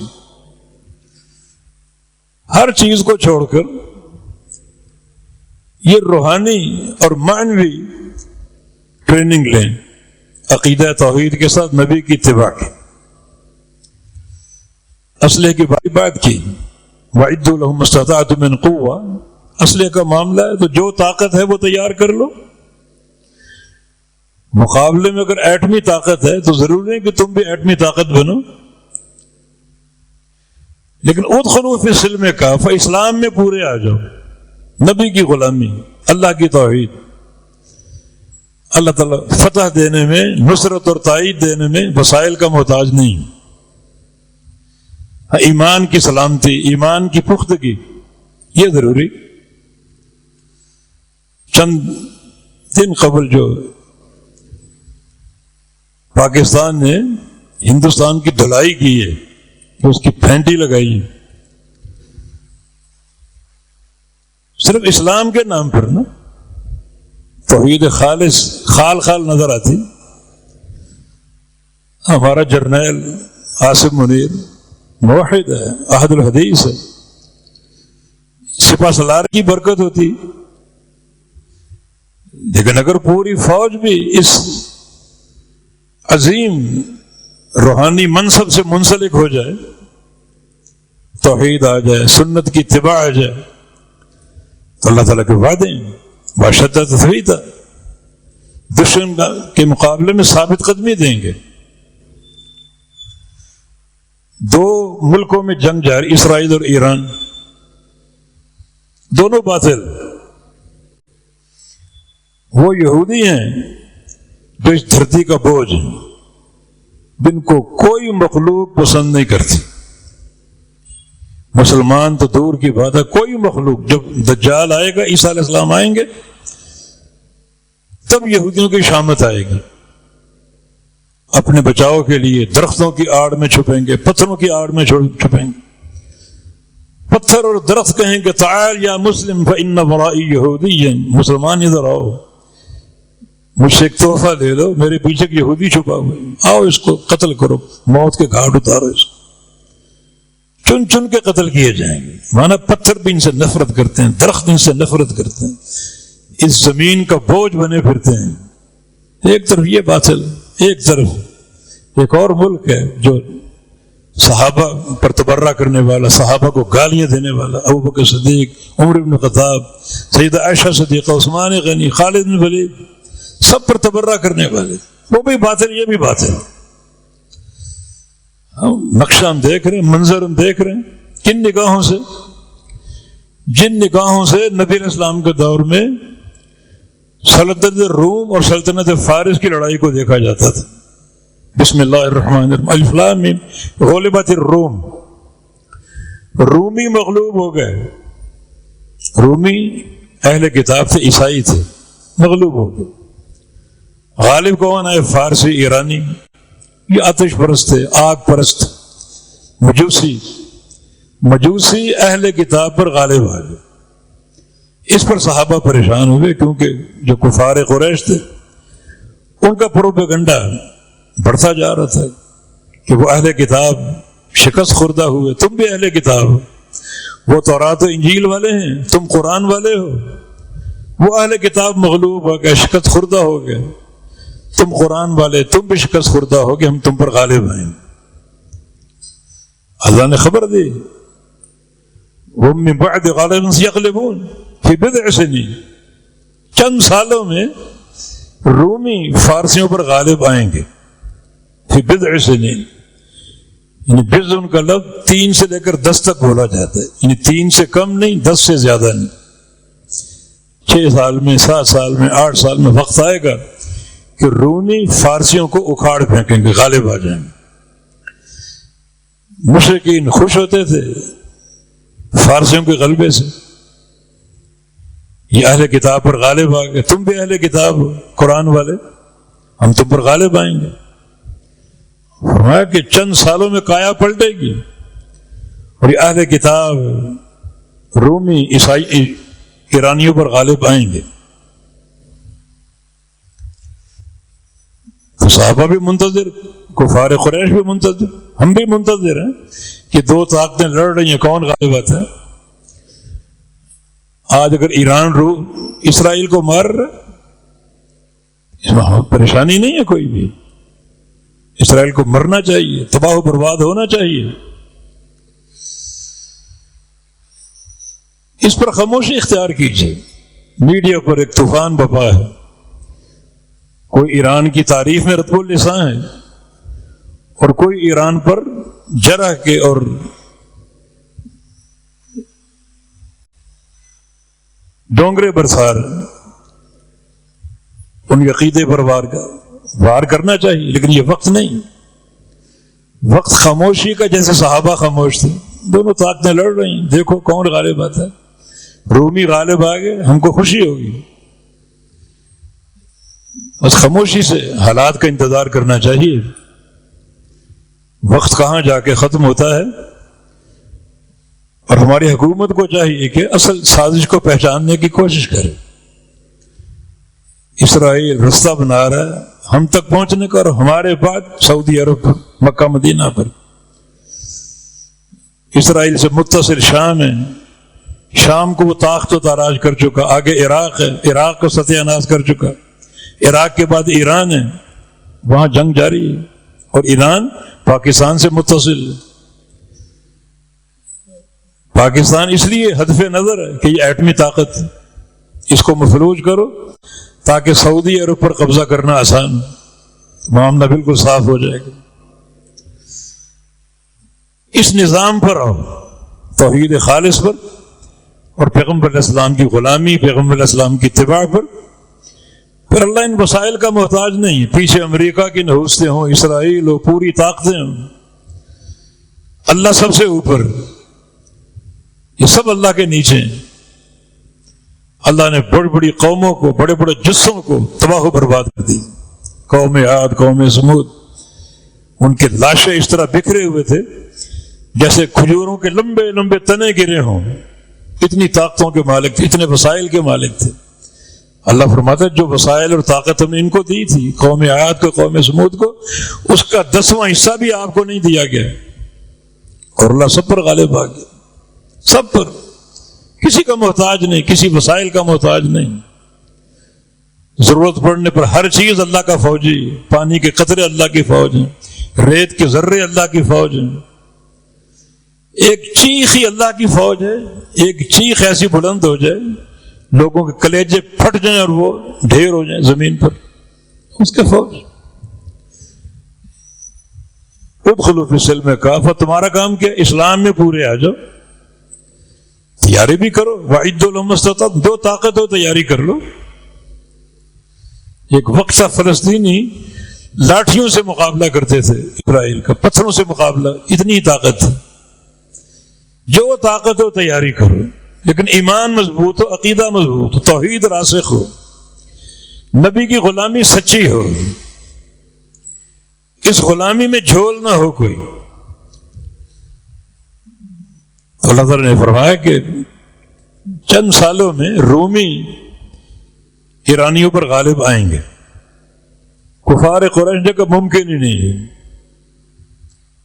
S1: ہر چیز کو چھوڑ کر یہ روحانی اور معنوی ٹریننگ لیں، عقیدہ توحید کے ساتھ نبی کی اتباع کی۔ اسلحے کی بات کی، وَأَعِدُّوا لَهُمْ مَا اسْتَطَعْتُم مِّن قُوَّةٍ، اسلحے کا معاملہ ہے تو جو طاقت ہے وہ تیار کر لو۔ مقابلے میں اگر ایٹمی طاقت ہے تو ضروری ہے کہ تم بھی ایٹمی طاقت بنو، لیکن ادخلوا فی السلم کافہ، اسلام میں پورے آ جاؤ، نبی کی غلامی، اللہ کی توحید۔ اللہ تعالیٰ فتح دینے میں، نصرت اور تائید دینے میں وسائل کا محتاج نہیں۔ ایمان کی سلامتی، ایمان کی پختگی، یہ ضروری۔ چند دن قبل جو پاکستان نے ہندوستان کی دھلائی کی ہے، اس کی پھینٹی لگائی ہے، صرف اسلام کے نام پر نا، توحید خالص خال خال نظر آتی۔ ہمارا جرنیل آصف منیر موحد ہے، احد الحدیث ہے، سپہ سالار کی برکت ہوتی، لیکن اگر پوری فوج بھی اس عظیم روحانی منصب سے منسلک ہو جائے، توحید آ جائے، سنت کی اتباع آ جائے، تو اللہ تعالیٰ کے وعدے باشدت تثبیت، دشمن کے مقابلے میں ثابت قدمی دیں گے۔ دو ملکوں میں جنگ جاری، اسرائیل اور ایران، دونوں باطل۔ وہ یہودی ہیں جو اس دھرتی کا بوجھ ہیں، جن کو کوئی مخلوق پسند نہیں کرتی، مسلمان تو دور کی بات ہے، کوئی مخلوق۔ جب دجال آئے گا، عیسیٰ علیہ السلام آئیں گے، تب یہودیوں کی شامت آئے گی۔ اپنے بچاؤ کے لیے درختوں کی آڑ میں چھپیں گے، پتھروں کی آڑ میں چھپیں گے۔ پتھر اور درخت کہیں گے تعال یا مسلم فإن ورائی یہودی، مسلمان ادھر آؤ، مجھ سے ایک تحفہ دے دو، میرے پیچھے ایک یہودی چھپا ہوا ہے، آؤ اس کو قتل کرو، موت کے گھاٹ اتارو، اس کو چن چن کے قتل کیے جائیں گے۔ مانا پتھر بھی ان سے نفرت کرتے ہیں، درخت ان سے نفرت کرتے ہیں، اس زمین کا بوجھ بنے پھرتے ہیں۔ ایک طرف یہ باطل، ایک طرف ایک اور ملک ہے جو صحابہ پر تبرہ کرنے والا، صحابہ کو گالیاں دینے والا، ابو بکر صدیق، عمر بن خطاب، سیدہ عائشہ صدیقہ، عثمان غنی، خالد بن ولید، سب پر تبرہ کرنے والے، وہ بھی باطل، یہ بھی باطل۔ نقشہ ہم دیکھ رہے ہیں، منظر ہم دیکھ رہے ہیں، کن نگاہوں سے؟ جن نگاہوں سے نبی علیہ السلام کے دور میں سلطنت روم اور سلطنت فارس کی لڑائی کو دیکھا جاتا تھا۔ بسم اللہ الرحمن الرحیم، الف لام میم، غلبت الروم، رومی مغلوب ہو گئے۔ رومی اہل کتاب تھے، عیسائی تھے، مغلوب ہو گئے۔ غالب کون آئے؟ فارسی، ایرانی، یہ آتش پرست تھے، آگ پرست، مجوسی اہل کتاب پر غالب آ گئے۔ اس پر صحابہ پریشان ہوئے، کیونکہ جو کفار قریش تھے ان کا پروپیگنڈا بڑھتا جا رہا تھا کہ وہ اہل کتاب شکست خوردہ ہوئے، تم بھی اہل کتاب ہو، وہ تورات و انجیل والے ہیں، تم قرآن والے ہو، وہ اہل کتاب مغلوب ہو گئے، شکست خوردہ ہو گئے، تم قرآن والے، تم بھی شکست خوردہ ہو گئے، ہم تم پر غالب آئیں۔ اللہ نے خبر دی، وَهُمْ مِنْ بَعْدِ غَالِبٍ سَيَغْلِبُونَ فِي بِضْعِ سِنِينَ، چند سالوں میں رومی فارسیوں پر غالب آئیں گے۔ فی بضع سنین، یعنی بضع ان کا لفظ 3 سے لے کر 10 تک بولا جاتا ہے، یعنی 3 سے کم نہیں، 10 سے زیادہ نہیں۔ 6 سال میں، 7 سال میں، 8 سال میں وقت آئے گا کہ رومی فارسیوں کو اکھاڑ پھینکیں گے، غالب آ جائیں گے۔ مشرکین خوش ہوتے تھے فارسیوں کے غلبے سے، یہ اہل کتاب پر غالب آ گئے، تم بھی اہل کتاب ہو، قرآن والے، ہم تم پر غالب آئیں گے۔ فرمایا کہ چند سالوں میں کایا پلٹے گی اور یہ اہل کتاب رومی، عیسائی، ایرانیوں پر غالب آئیں گے۔ تو صحابہ بھی منتظر، کفار قریش بھی منتظر، ہم بھی منتظر ہیں کہ 2 طاقتیں لڑ رہی ہیں، کون غالب آتا ہے؟ آج اگر ایران اسرائیل کو مار رہا ہے، اس میں پریشانی نہیں ہے کوئی بھی، اسرائیل کو مرنا چاہیے، تباہ و برباد ہونا چاہیے۔ اس پر خاموشی اختیار کیجیے۔ میڈیا پر ایک طوفان بپا ہے، کوئی ایران کی تعریف میں رطب اللسان ہے اور کوئی ایران پر جرح کے اور ڈونگرے برسار، ان کے عقیدے پر وار کرنا چاہیے، لیکن یہ وقت نہیں، وقت خاموشی کا، جیسے صحابہ خاموش تھے۔ دونوں طاقتیں لڑ رہی ہیں، دیکھو کون غالب آتا ہے۔ رومی غالب آ گئے، ہم کو خوشی ہوگی، بس خاموشی سے حالات کا انتظار کرنا چاہیے۔ وقت کہاں جا کے ختم ہوتا ہے، اور ہماری حکومت کو چاہیے کہ اصل سازش کو پہچاننے کی کوشش کرے۔ اسرائیل رستہ بنا رہا ہے ہم تک پہنچنے کا، اور ہمارے بعد سعودی عرب پر، مکہ مدینہ پر۔ اسرائیل سے متصل شام ہے، شام کو وہ طاقت و تاراج کر چکا، آگے عراق ہے، عراق کو ستیہ ناز کر چکا، عراق کے بعد ایران ہے، وہاں جنگ جاری ہے، اور ایران پاکستان سے متصل ہے۔ پاکستان اس لیے ہدف نظر ہے کہ یہ ایٹمی طاقت ہے، اس کو مفلوج کرو تاکہ سعودی عرب پر قبضہ کرنا آسان ہو، معاملہ بالکل صاف ہو جائے گا۔ اس نظام پر آؤ، توحید خالص پر اور پیغمبر علیہ السلام کی غلامی، پیغمبر علیہ السلام کی اتباع پر، پھر اللہ ان وسائل کا محتاج نہیں۔ پیچھے امریکہ کی نحوستیں ہوں، اسرائیل ہو، پوری طاقتیں ہوں، اللہ سب سے اوپر، یہ سب اللہ کے نیچے ہیں۔ اللہ نے بڑی بڑی قوموں کو، بڑے بڑے جسوں کو تباہ و برباد کر دی۔ قوم عاد، قوم سمود، ان کے لاشیں اس طرح بکھرے ہوئے تھے جیسے کھجوروں کے لمبے لمبے تنے گرے ہوں، اتنی طاقتوں کے مالک تھے، اتنے وسائل کے مالک تھے۔ اللہ فرماتا ہے جو وسائل اور طاقت ہم نے ان کو دی تھی، قوم عاد کو، قوم سمود کو، اس کا 10واں حصہ بھی آپ کو نہیں دیا گیا، اور اللہ سب پر غالب آ گیا، سب پر، کسی کا محتاج نہیں، کسی وسائل کا محتاج نہیں۔ ضرورت پڑنے پر ہر چیز اللہ کا فوجی، پانی کے قطرے اللہ کی فوج ہیں، ریت کے ذرے اللہ کی فوج ہیں، ایک چیخ ہی اللہ کی فوج ہے، ایک چیخ ایسی بلند ہو جائے لوگوں کے کلیجے پھٹ جائیں اور وہ ڈھیر ہو جائیں زمین پر، اس کے فوج، ادخلوا فی السلم کافہ، تمہارا کام کیا؟ اسلام میں پورے آ جاؤ، تیاری بھی کرو، وَأَعِدُّوا لَهُم مَا اسْتَطَعْتُمْ، جو طاقت ہو تیاری کر لو۔ ایک وقت تھا فلسطینی لاٹھیوں سے مقابلہ کرتے تھے، اسرائیل کا پتھروں سے مقابلہ، اتنی طاقت تھی۔ جو طاقت ہو تیاری کرو، لیکن ایمان مضبوط ہو، عقیدہ مضبوط ہو، توحید راسخ ہو، نبی کی غلامی سچی ہو، اس غلامی میں جھول نہ ہو کوئی۔ اللہ تعالیٰ نے فرمایا کہ چند سالوں میں رومی ایرانیوں پر غالب آئیں گے۔ کفار قریش نے کہا ممکن ہی نہیں ہے،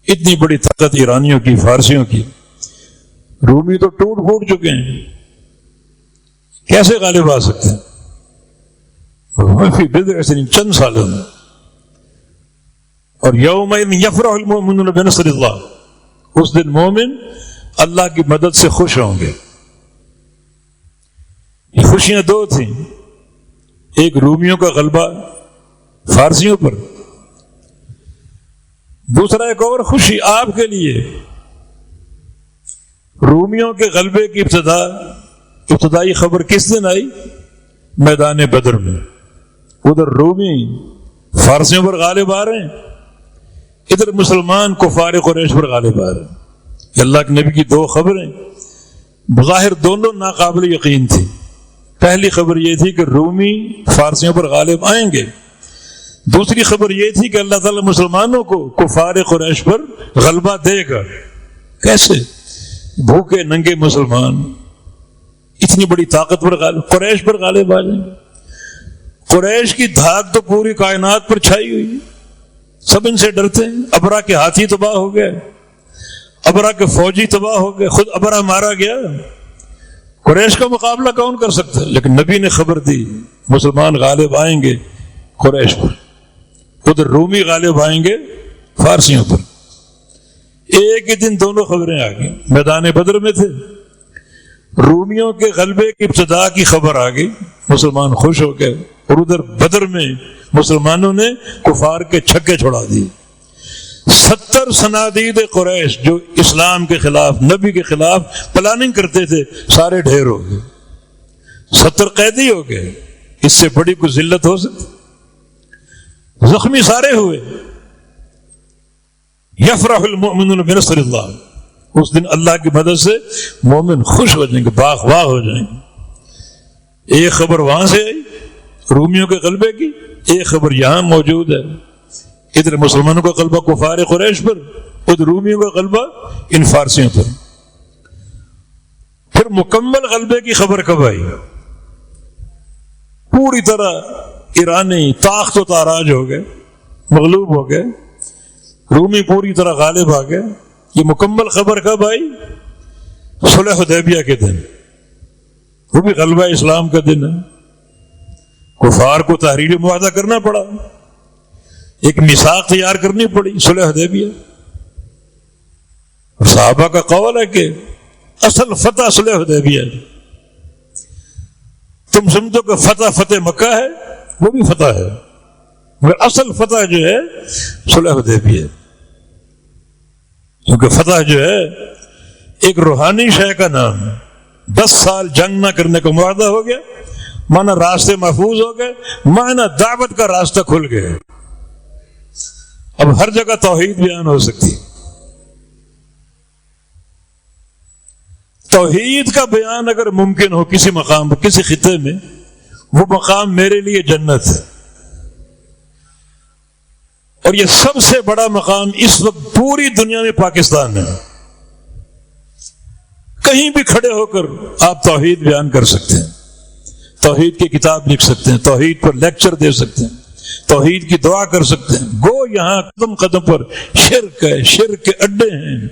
S1: اتنی بڑی طاقت ایرانیوں کی، فارسیوں کی، رومی تو ٹوٹ پھوٹ چکے ہیں، کیسے غالب آ سکتے ہیں؟ چند سالوں میں۔ اور یومئذ یفرح المؤمنون بنصر اللہ، اس دن مومن اللہ کی مدد سے خوش ہوں گے۔ یہ خوشیاں دو تھیں، ایک رومیوں کا غلبہ فارسیوں پر، دوسرا ایک اور خوشی آپ کے لیے، رومیوں کے غلبے کی ابتدائی خبر کس دن آئی؟ میدان بدر میں۔ ادھر رومی فارسیوں پر غالب آ رہے ہیں، ادھر مسلمان کفار قریش پر غالب آ رہے ہیں۔ یہ اللہ کے نبی کی دو خبریں بظاہر دونوں ناقابل یقین تھی۔ پہلی خبر یہ تھی کہ رومی فارسیوں پر غالب آئیں گے، دوسری خبر یہ تھی کہ اللہ تعالیٰ مسلمانوں کو کفار قریش پر غلبہ دے گا۔ کیسے؟ بھوکے ننگے مسلمان اتنی بڑی طاقت پر قریش پر غالب آ جائیں گے۔ قریش کی دھاک تو پوری کائنات پر چھائی ہوئی ہے، سب ان سے ڈرتے ہیں۔ ابرا کے ہاتھی تباہ ہو گئے، ابرا کے فوجی تباہ ہو گئے، خود ابرا مارا گیا۔ قریش کا مقابلہ کون کر سکتا ہے؟ لیکن نبی نے خبر دی مسلمان غالب آئیں گے قریش پر، ادھر رومی غالب آئیں گے فارسیوں پر۔ ایک ہی دن دونوں خبریں آ گئی۔ میدان بدر میں تھے، رومیوں کے غلبے کی ابتدا کی خبر آ گئی، مسلمان خوش ہو گئے، اور ادھر بدر میں مسلمانوں نے کفار کے چھکے چھڑا دیے۔ 70 صنادید قریش جو اسلام کے خلاف، نبی کے خلاف پلاننگ کرتے تھے، سارے ڈھیر ہو گئے، 70 قیدی ہو گئے۔ اس سے بڑی کوئی ذلت ہو سکتی؟ زخمی سارے ہوئے۔ یفرح المؤمنون بنصر اللہ، اس دن اللہ کی مدد سے مومن خوش ہو جائیں گے، باغ باغ ہو جائیں گے۔ ایک خبر وہاں سے آئی رومیوں کے غلبے کی، ایک خبر یہاں موجود ہے، ادھر مسلمانوں کا غلبہ کفار قریش پر، ادھر رومیوں کا غلبہ ان فارسیوں پر۔ پھر مکمل غلبے کی خبر کب آئی؟ پوری طرح ایرانی تاخت و تاراج ہو گئے، مغلوب ہو گئے، رومی پوری طرح غالب آ گئے۔ یہ مکمل خبر کب آئی؟ صلح حدیبیہ کے دن، وہ بھی غلبہ اسلام کا دن ہے۔ کفار کو تحریری معاہدہ کرنا پڑا، ایک میثاق تیار کرنی پڑی، صلح حدیبیہ۔ صحابہ کا قول ہے کہ اصل فتح صلح حدیبیہ ہے۔ تم سمجھو کہ فتح مکہ ہے، وہ بھی فتح ہے، مگر اصل فتح جو ہے صلح حدیبیہ ہے۔ کیونکہ فتح جو ہے ایک روحانی شے کا نام ہے۔ 10 سال جنگ نہ کرنے کا معاہدہ ہو گیا، معنی راستے محفوظ ہو گئے، معنی دعوت کا راستہ کھل گیا، اب ہر جگہ توحید بیان ہو سکتی۔ توحید کا بیان اگر ممکن ہو کسی مقام پر، کسی خطے میں، وہ مقام میرے لیے جنت ہے۔ اور یہ سب سے بڑا مقام اس وقت پوری دنیا میں پاکستان ہے۔ کہیں بھی کھڑے ہو کر آپ توحید بیان کر سکتے ہیں، توحید کی کتاب لکھ سکتے ہیں، توحید پر لیکچر دے سکتے ہیں، توحید کی دعا کر سکتے ہیں۔ گو یہاں قدم قدم پر شرک ہے، شرک کے اڈے ہیں،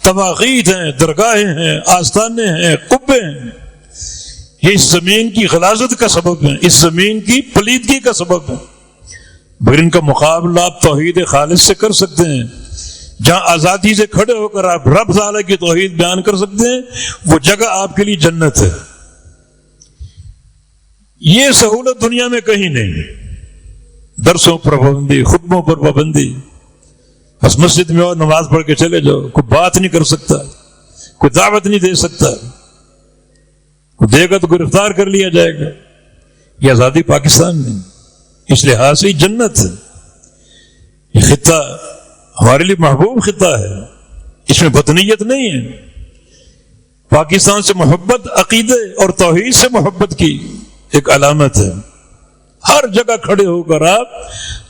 S1: طواغیت ہیں، درگاہیں ہیں، آستانے ہیں، قبے ہیں۔ یہ اس زمین کی غلاظت کا سبب ہے، اس زمین کی پلیدگی کا سبب ہے۔ پھر ان کا مقابلہ آپ توحید خالص سے کر سکتے ہیں۔ جہاں آزادی سے کھڑے ہو کر آپ رب تعالیٰ کی توحید بیان کر سکتے ہیں، وہ جگہ آپ کے لیے جنت ہے۔ یہ سہولت دنیا میں کہیں نہیں۔ درسوں پر پابندی، خطبوں پر پابندی، بس مسجد میں اور نماز پڑھ کے چلے جاؤ، کوئی بات نہیں کر سکتا، کوئی دعوت نہیں دے سکتا، کوئی دے گا تو گرفتار کر لیا جائے گا۔ یہ آزادی پاکستان میں اس لحاظ سے جنت ہے۔ یہ خطہ ہمارے لیے محبوب خطہ ہے، اس میں بدنیت نہیں ہے۔ پاکستان سے محبت عقیدے اور توحید سے محبت کی ایک علامت ہے۔ ہر جگہ کھڑے ہو کر آپ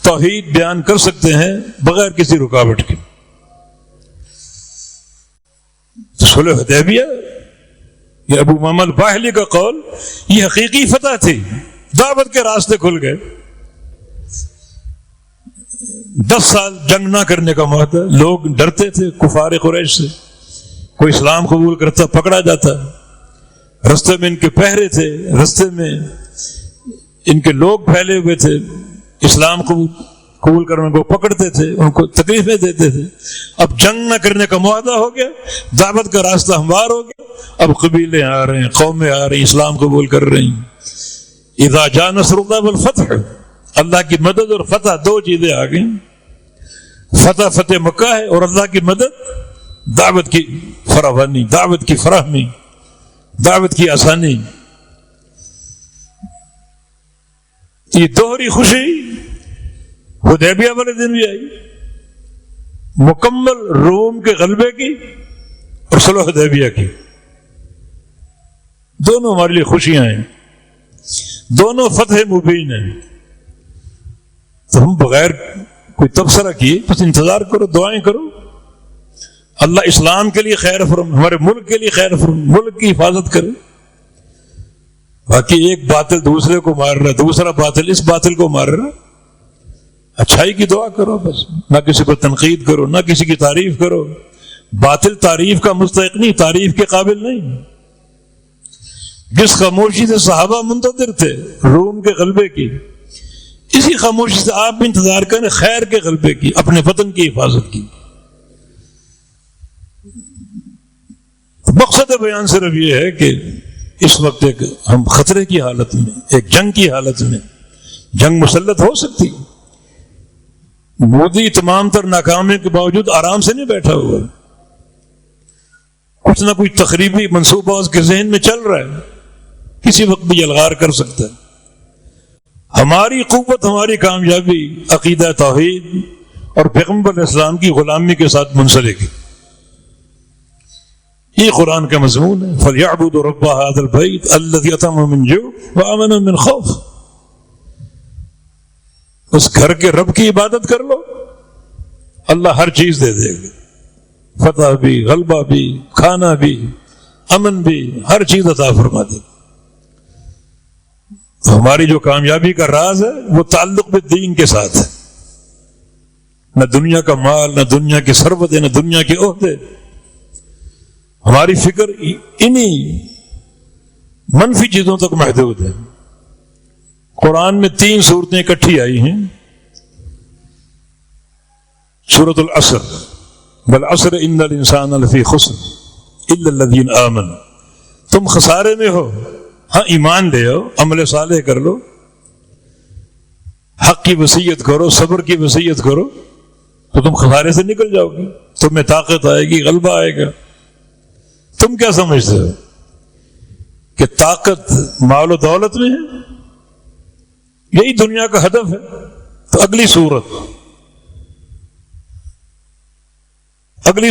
S1: توحید بیان کر سکتے ہیں بغیر کسی رکاوٹ کے۔ صلح حدیبیہ، یہ ابو امامہ الباہلی کا قول، یہ حقیقی فتح تھی، دعوت کے راستے کھل گئے۔ 10 سال جنگ نہ کرنے کا معاہدہ، لوگ ڈرتے تھے کفار قریش سے، کوئی اسلام قبول کرتا پکڑا جاتا، رستے میں ان کے پہرے تھے، رستے میں ان کے لوگ پھیلے ہوئے تھے، اسلام قبول کرنے کو پکڑتے تھے، ان کو تکلیفیں دیتے تھے۔ اب جنگ نہ کرنے کا معاہدہ ہو گیا، دعوت کا راستہ ہموار ہو گیا، اب قبیلے آ رہے ہیں، قومیں آ رہی ہیں، اسلام قبول کر رہی ہیں۔ اذا جاء نصر اللہ والفتح، اللہ کی مدد اور فتح، دو چیزیں آ گئیں۔ فتح مکہ ہے، اور اللہ کی مدد دعوت کی فراوانی، دعوت کی فراہمی، دعوت کی آسانی۔ یہ دوہری خوشی حدیبیہ والے دن بھی آئی، مکمل روم کے غلبے کی اور صلح حدیبیہ کی، دونوں ہمارے لیے خوشیاں ہیں، دونوں فتح مبین ہیں۔ تو ہم بغیر کوئی تبصرہ کیے بس انتظار کرو، دعائیں کرو، اللہ اسلام کے لیے خیر فرم، ہمارے ملک کے لیے خیر فرم، ملک کی حفاظت کرے۔ باقی ایک باطل دوسرے کو مار رہا، دوسرا باطل اس باطل کو مار رہا، اچھائی کی دعا کرو بس، نہ کسی کو تنقید کرو، نہ کسی کی تعریف کرو۔ باطل تعریف کا مستحق نہیں، تعریف کے قابل نہیں۔ جس خاموشی سے صحابہ منتظر تھے روم کے غلبے کی، اسی خاموشی سے آپ بھی انتظار کریں خیر کے غلبے کی، اپنے وطن کی حفاظت کی۔ مقصد بیان صرف یہ ہے کہ اس وقت ایک ہم خطرے کی حالت میں، ایک جنگ کی حالت میں، جنگ مسلط ہو سکتی۔ مودی تمام تر ناکامی کے باوجود آرام سے نہیں بیٹھا ہوا، کچھ نہ کچھ تخریبی منصوبہ اس کے ذہن میں چل رہا ہے، کسی وقت بھی یلغار کر سکتا ہے۔ ہماری قوت، ہماری کامیابی عقیدہ توحید اور پیغمبر اسلام کی غلامی کے ساتھ منسلک ہے۔ یہ قرآن کا مضمون ہے، فَلْيَعْبُدُوا رَبَّ هَذَا الْبَيْتِ الَّذِي أَطْعَمَهُم مِّن جُوعٍ وَآمَنَهُم مِّن خَوْفٍ۔ اس گھر کے رب کی عبادت کر لو، اللہ ہر چیز دے دے گا، فتح بھی، غلبہ بھی، کھانا بھی، امن بھی، ہر چیز عطا فرما دے گا۔ تو ہماری جو کامیابی کا راز ہے وہ تعلق بھی دین کے ساتھ ہے، نہ دنیا کا مال، نہ دنیا کی ثروت، نہ دنیا کے عہدے۔ ہماری فکر انہی منفی چیزوں تک محدود ہے۔ قرآن میں 3 صورتیں اکٹھی آئی ہیں، سورۃ العصر، والعصر ان الانسان لفی خسر الا الذین آمنوا۔ تم خسارے میں ہو، ہاں ایمان لے آؤ، عمل صالح کر لو، حق کی وصیت کرو، صبر کی وصیت کرو، تو تم خسارے سے نکل جاؤ گے، تمہیں طاقت آئے گی، غلبہ آئے گا۔ تم کیا سمجھتے ہو کہ طاقت مال و دولت میں ہے؟ یہی دنیا کا ہدف ہے؟ تو اگلی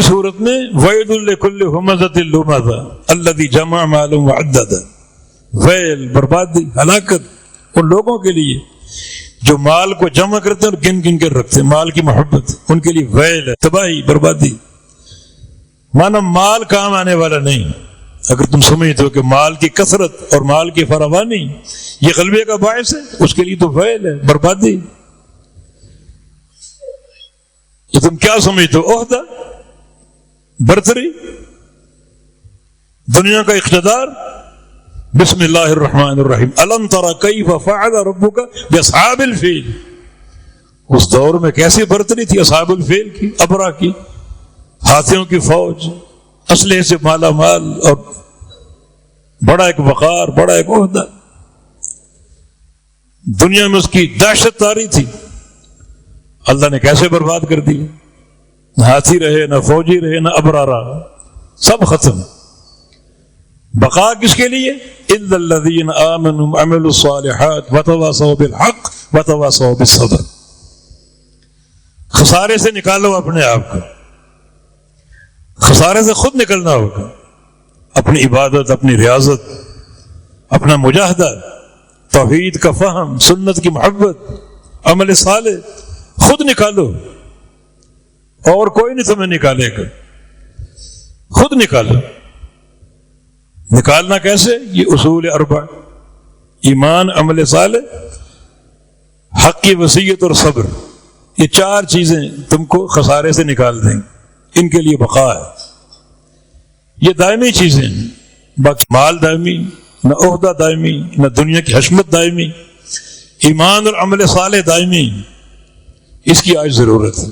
S1: صورت میں ویل لکل ہمزۃ لمزۃ الذی جمع مالا وعددہ، ویل، بربادی، ہلاکت ان لوگوں کے لیے جو مال کو جمع کرتے ہیں اور گن گن کر رکھتے ہیں، مال کی محبت، ان کے لیے ویل ہے، تباہی، بربادی۔ مانا مال کام آنے والا نہیں۔ اگر تم سمجھتے ہو کہ مال کی کثرت اور مال کی فراوانی یہ غلبے کا باعث ہے، اس کے لیے تو ویل ہے، بربادی۔ یہ تم کیا سمجھتے ہو؟ عہدہ، برتری، دنیا کا اقتدار۔ بسم اللہ الرحمن الرحیم، الم تر کیف فعل ربک باصحاب الفیل۔ اس دور میں کیسی برتری تھی اصحاب الفیل کی، ابرا کی، ہاتھیوں کی فوج، اسلحے سے مالا مال، اور بڑا ایک وقار، بڑا ایک عہدہ۔ دنیا میں اس کی دہشت تاری تھی، اللہ نے کیسے برباد کر دی۔ نہ ہاتھی رہے، نہ فوجی رہے، نہ ابرارا، سب ختم۔ بقا کس کے لیے؟ الا الذین آمنوا وعملوا الصالحات وتواصوا بالحق وتواصوا بالصبر۔ خسارے سے نکالو اپنے آپ کو، خسارے سے خود نکلنا ہوگا، اپنی عبادت، اپنی ریاضت، اپنا مجاہدہ، توحید کا فہم، سنت کی محبت، عمل صالح خود نکالو، اور کوئی نہیں تمہیں نکالے گا، خود نکالو۔ نکالنا کیسے؟ یہ اصول اربع، ایمان، عمل صالح، حق کی وصیت اور صبر، یہ چار چیزیں تم کو خسارے سے نکال دیں، ان کے لیے بقا ہے۔ یہ دائمی چیزیں ہیں، باقی مال دائمی، نہ عہدہ دائمی، نہ دنیا کی حشمت دائمی، ایمان اور عمل صالح دائمی، اس کی آج ضرورت ہے۔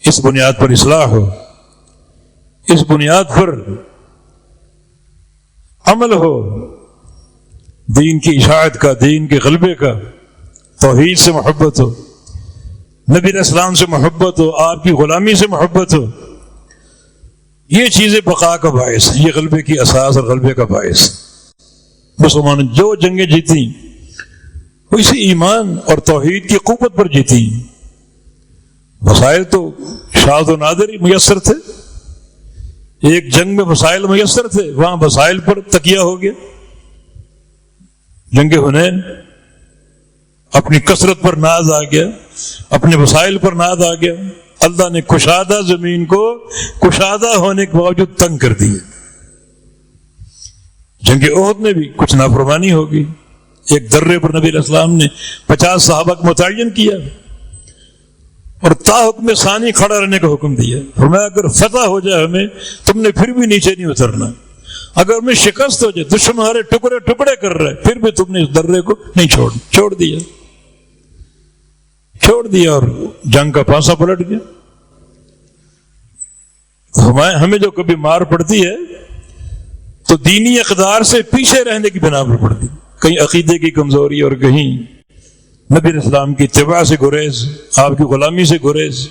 S1: اس بنیاد پر اصلاح ہو، اس بنیاد پر عمل ہو، دین کی اشاعت کا، دین کے غلبے کا، توحید سے محبت ہو، نبی علیہ السلام سے محبت ہو، آپ کی غلامی سے محبت ہو، یہ چیزیں بقا کا باعث ہیں، یہ غلبے کی اساس اور غلبے کا باعث۔ مسلمان جو جنگیں جیتی وہ اسی ایمان اور توحید کی قوت پر جیتی۔ وسائل تو شاذ و نادر ہی میسر تھے، ایک جنگ میں وسائل میسر تھے، وہاں وسائل پر تکیہ ہو گیا۔ جنگ حنین اپنی کثرت پر ناز آ گیا، اپنے وسائل پر ناز آ گیا، اللہ نے کشادہ زمین کو کشادہ ہونے کے باوجود تنگ کر دیا۔ جنگ احد میں بھی کچھ نافرمانی ہوگی، ایک درے پر نبی علیہ السلام نے 50 صحابہ کو متعین کیا اور تا حکم ثانی کھڑا رہنے کا حکم دیا، فرمایا اگر فتح ہو جائے ہمیں، تم نے پھر بھی نیچے نہیں اترنا، اگر ہمیں شکست ہو جائے، دشمن ہمارے ٹکڑے ٹکڑے کر رہے، پھر بھی تم نے اس درے کو نہیں چھوڑ دیا اور جنگ کا پانسا پلٹ گیا۔ ہمیں جو کبھی مار پڑتی ہے تو دینی اقدار سے پیچھے رہنے کی بنا پر پڑتی، کہیں عقیدے کی کمزوری اور کہیں نبی علیہ السلام کی اتباع سے گریز، آپ کی غلامی سے گریز۔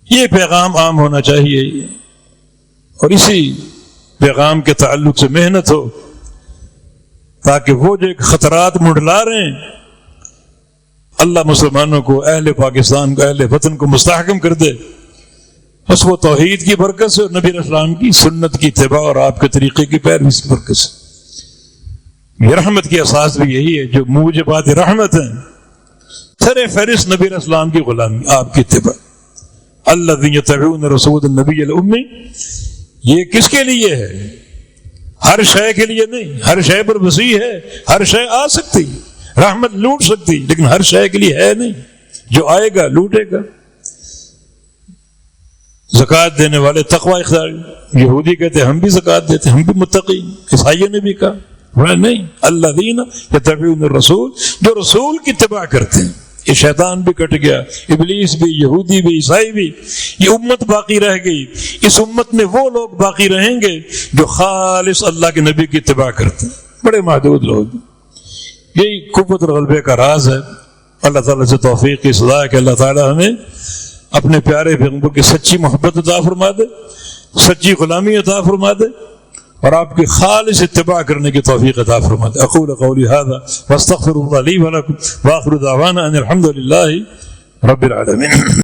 S1: یہ پیغام عام ہونا چاہیے اور اسی پیغام کے تعلق سے محنت ہو، تاکہ وہ جو ایک خطرات منڈلا رہے ہیں، اللہ مسلمانوں کو، اہل پاکستان کو، اہل وطن کو مستحکم کر دے، بس وہ توحید کی برکت سے اور نبی علیہ السلام کی سنت کی اتباع اور آپ کے طریقے کی پیروی کی برکت سے۔ یہ رحمت کی اساس بھی یہی ہے، جو موجبات رحمت ہیں، سر فہرست نبی علیہ السلام کی غلامی، آپ کی اتباع۔ الذین یتبعون رسول النبی الامی، یہ کس کے لیے ہے؟ ہر شے کے لیے نہیں، ہر شے پر وسیع ہے، ہر شے آ سکتی، رحمت لوٹ سکتی، لیکن ہر شے کے لیے ہے نہیں، جو آئے گا لوٹے گا۔ زکوٰۃ دینے والے تقوی اختیار، یہودی کہتے ہم بھی زکوٰۃ دیتے، ہم بھی متقی، عیسائیوں نے بھی کہا نہیں، الذین یتبعون الرسول، جو رسول کی اتباع کرتے ہیں۔ یہ شیطان بھی کٹ گیا، ابلیس بھی، یہودی بھی، عیسائی بھی، یہ امت باقی رہ گئی۔ اس امت میں وہ لوگ باقی رہیں گے جو خالص اللہ کے نبی کی اتباع کرتے ہیں، بڑے محدود لوگ۔ یہی قوت اور غلبے کا راز ہے۔ اللہ تعالیٰ سے توفیق کی صدا ہے کہ اللہ تعالیٰ ہمیں اپنے پیارے پیغمبر کی سچی محبت عطا فرما دے، سچی غلامی عطا فرما دے، اور آپ کی خالص اتباع کرنے کی توفیق عطا فرما دے۔ اقول قولی ھذا واستغفر اللہ لی ولکم، وآخر دعوانا ان الحمد للہ رب العالمین۔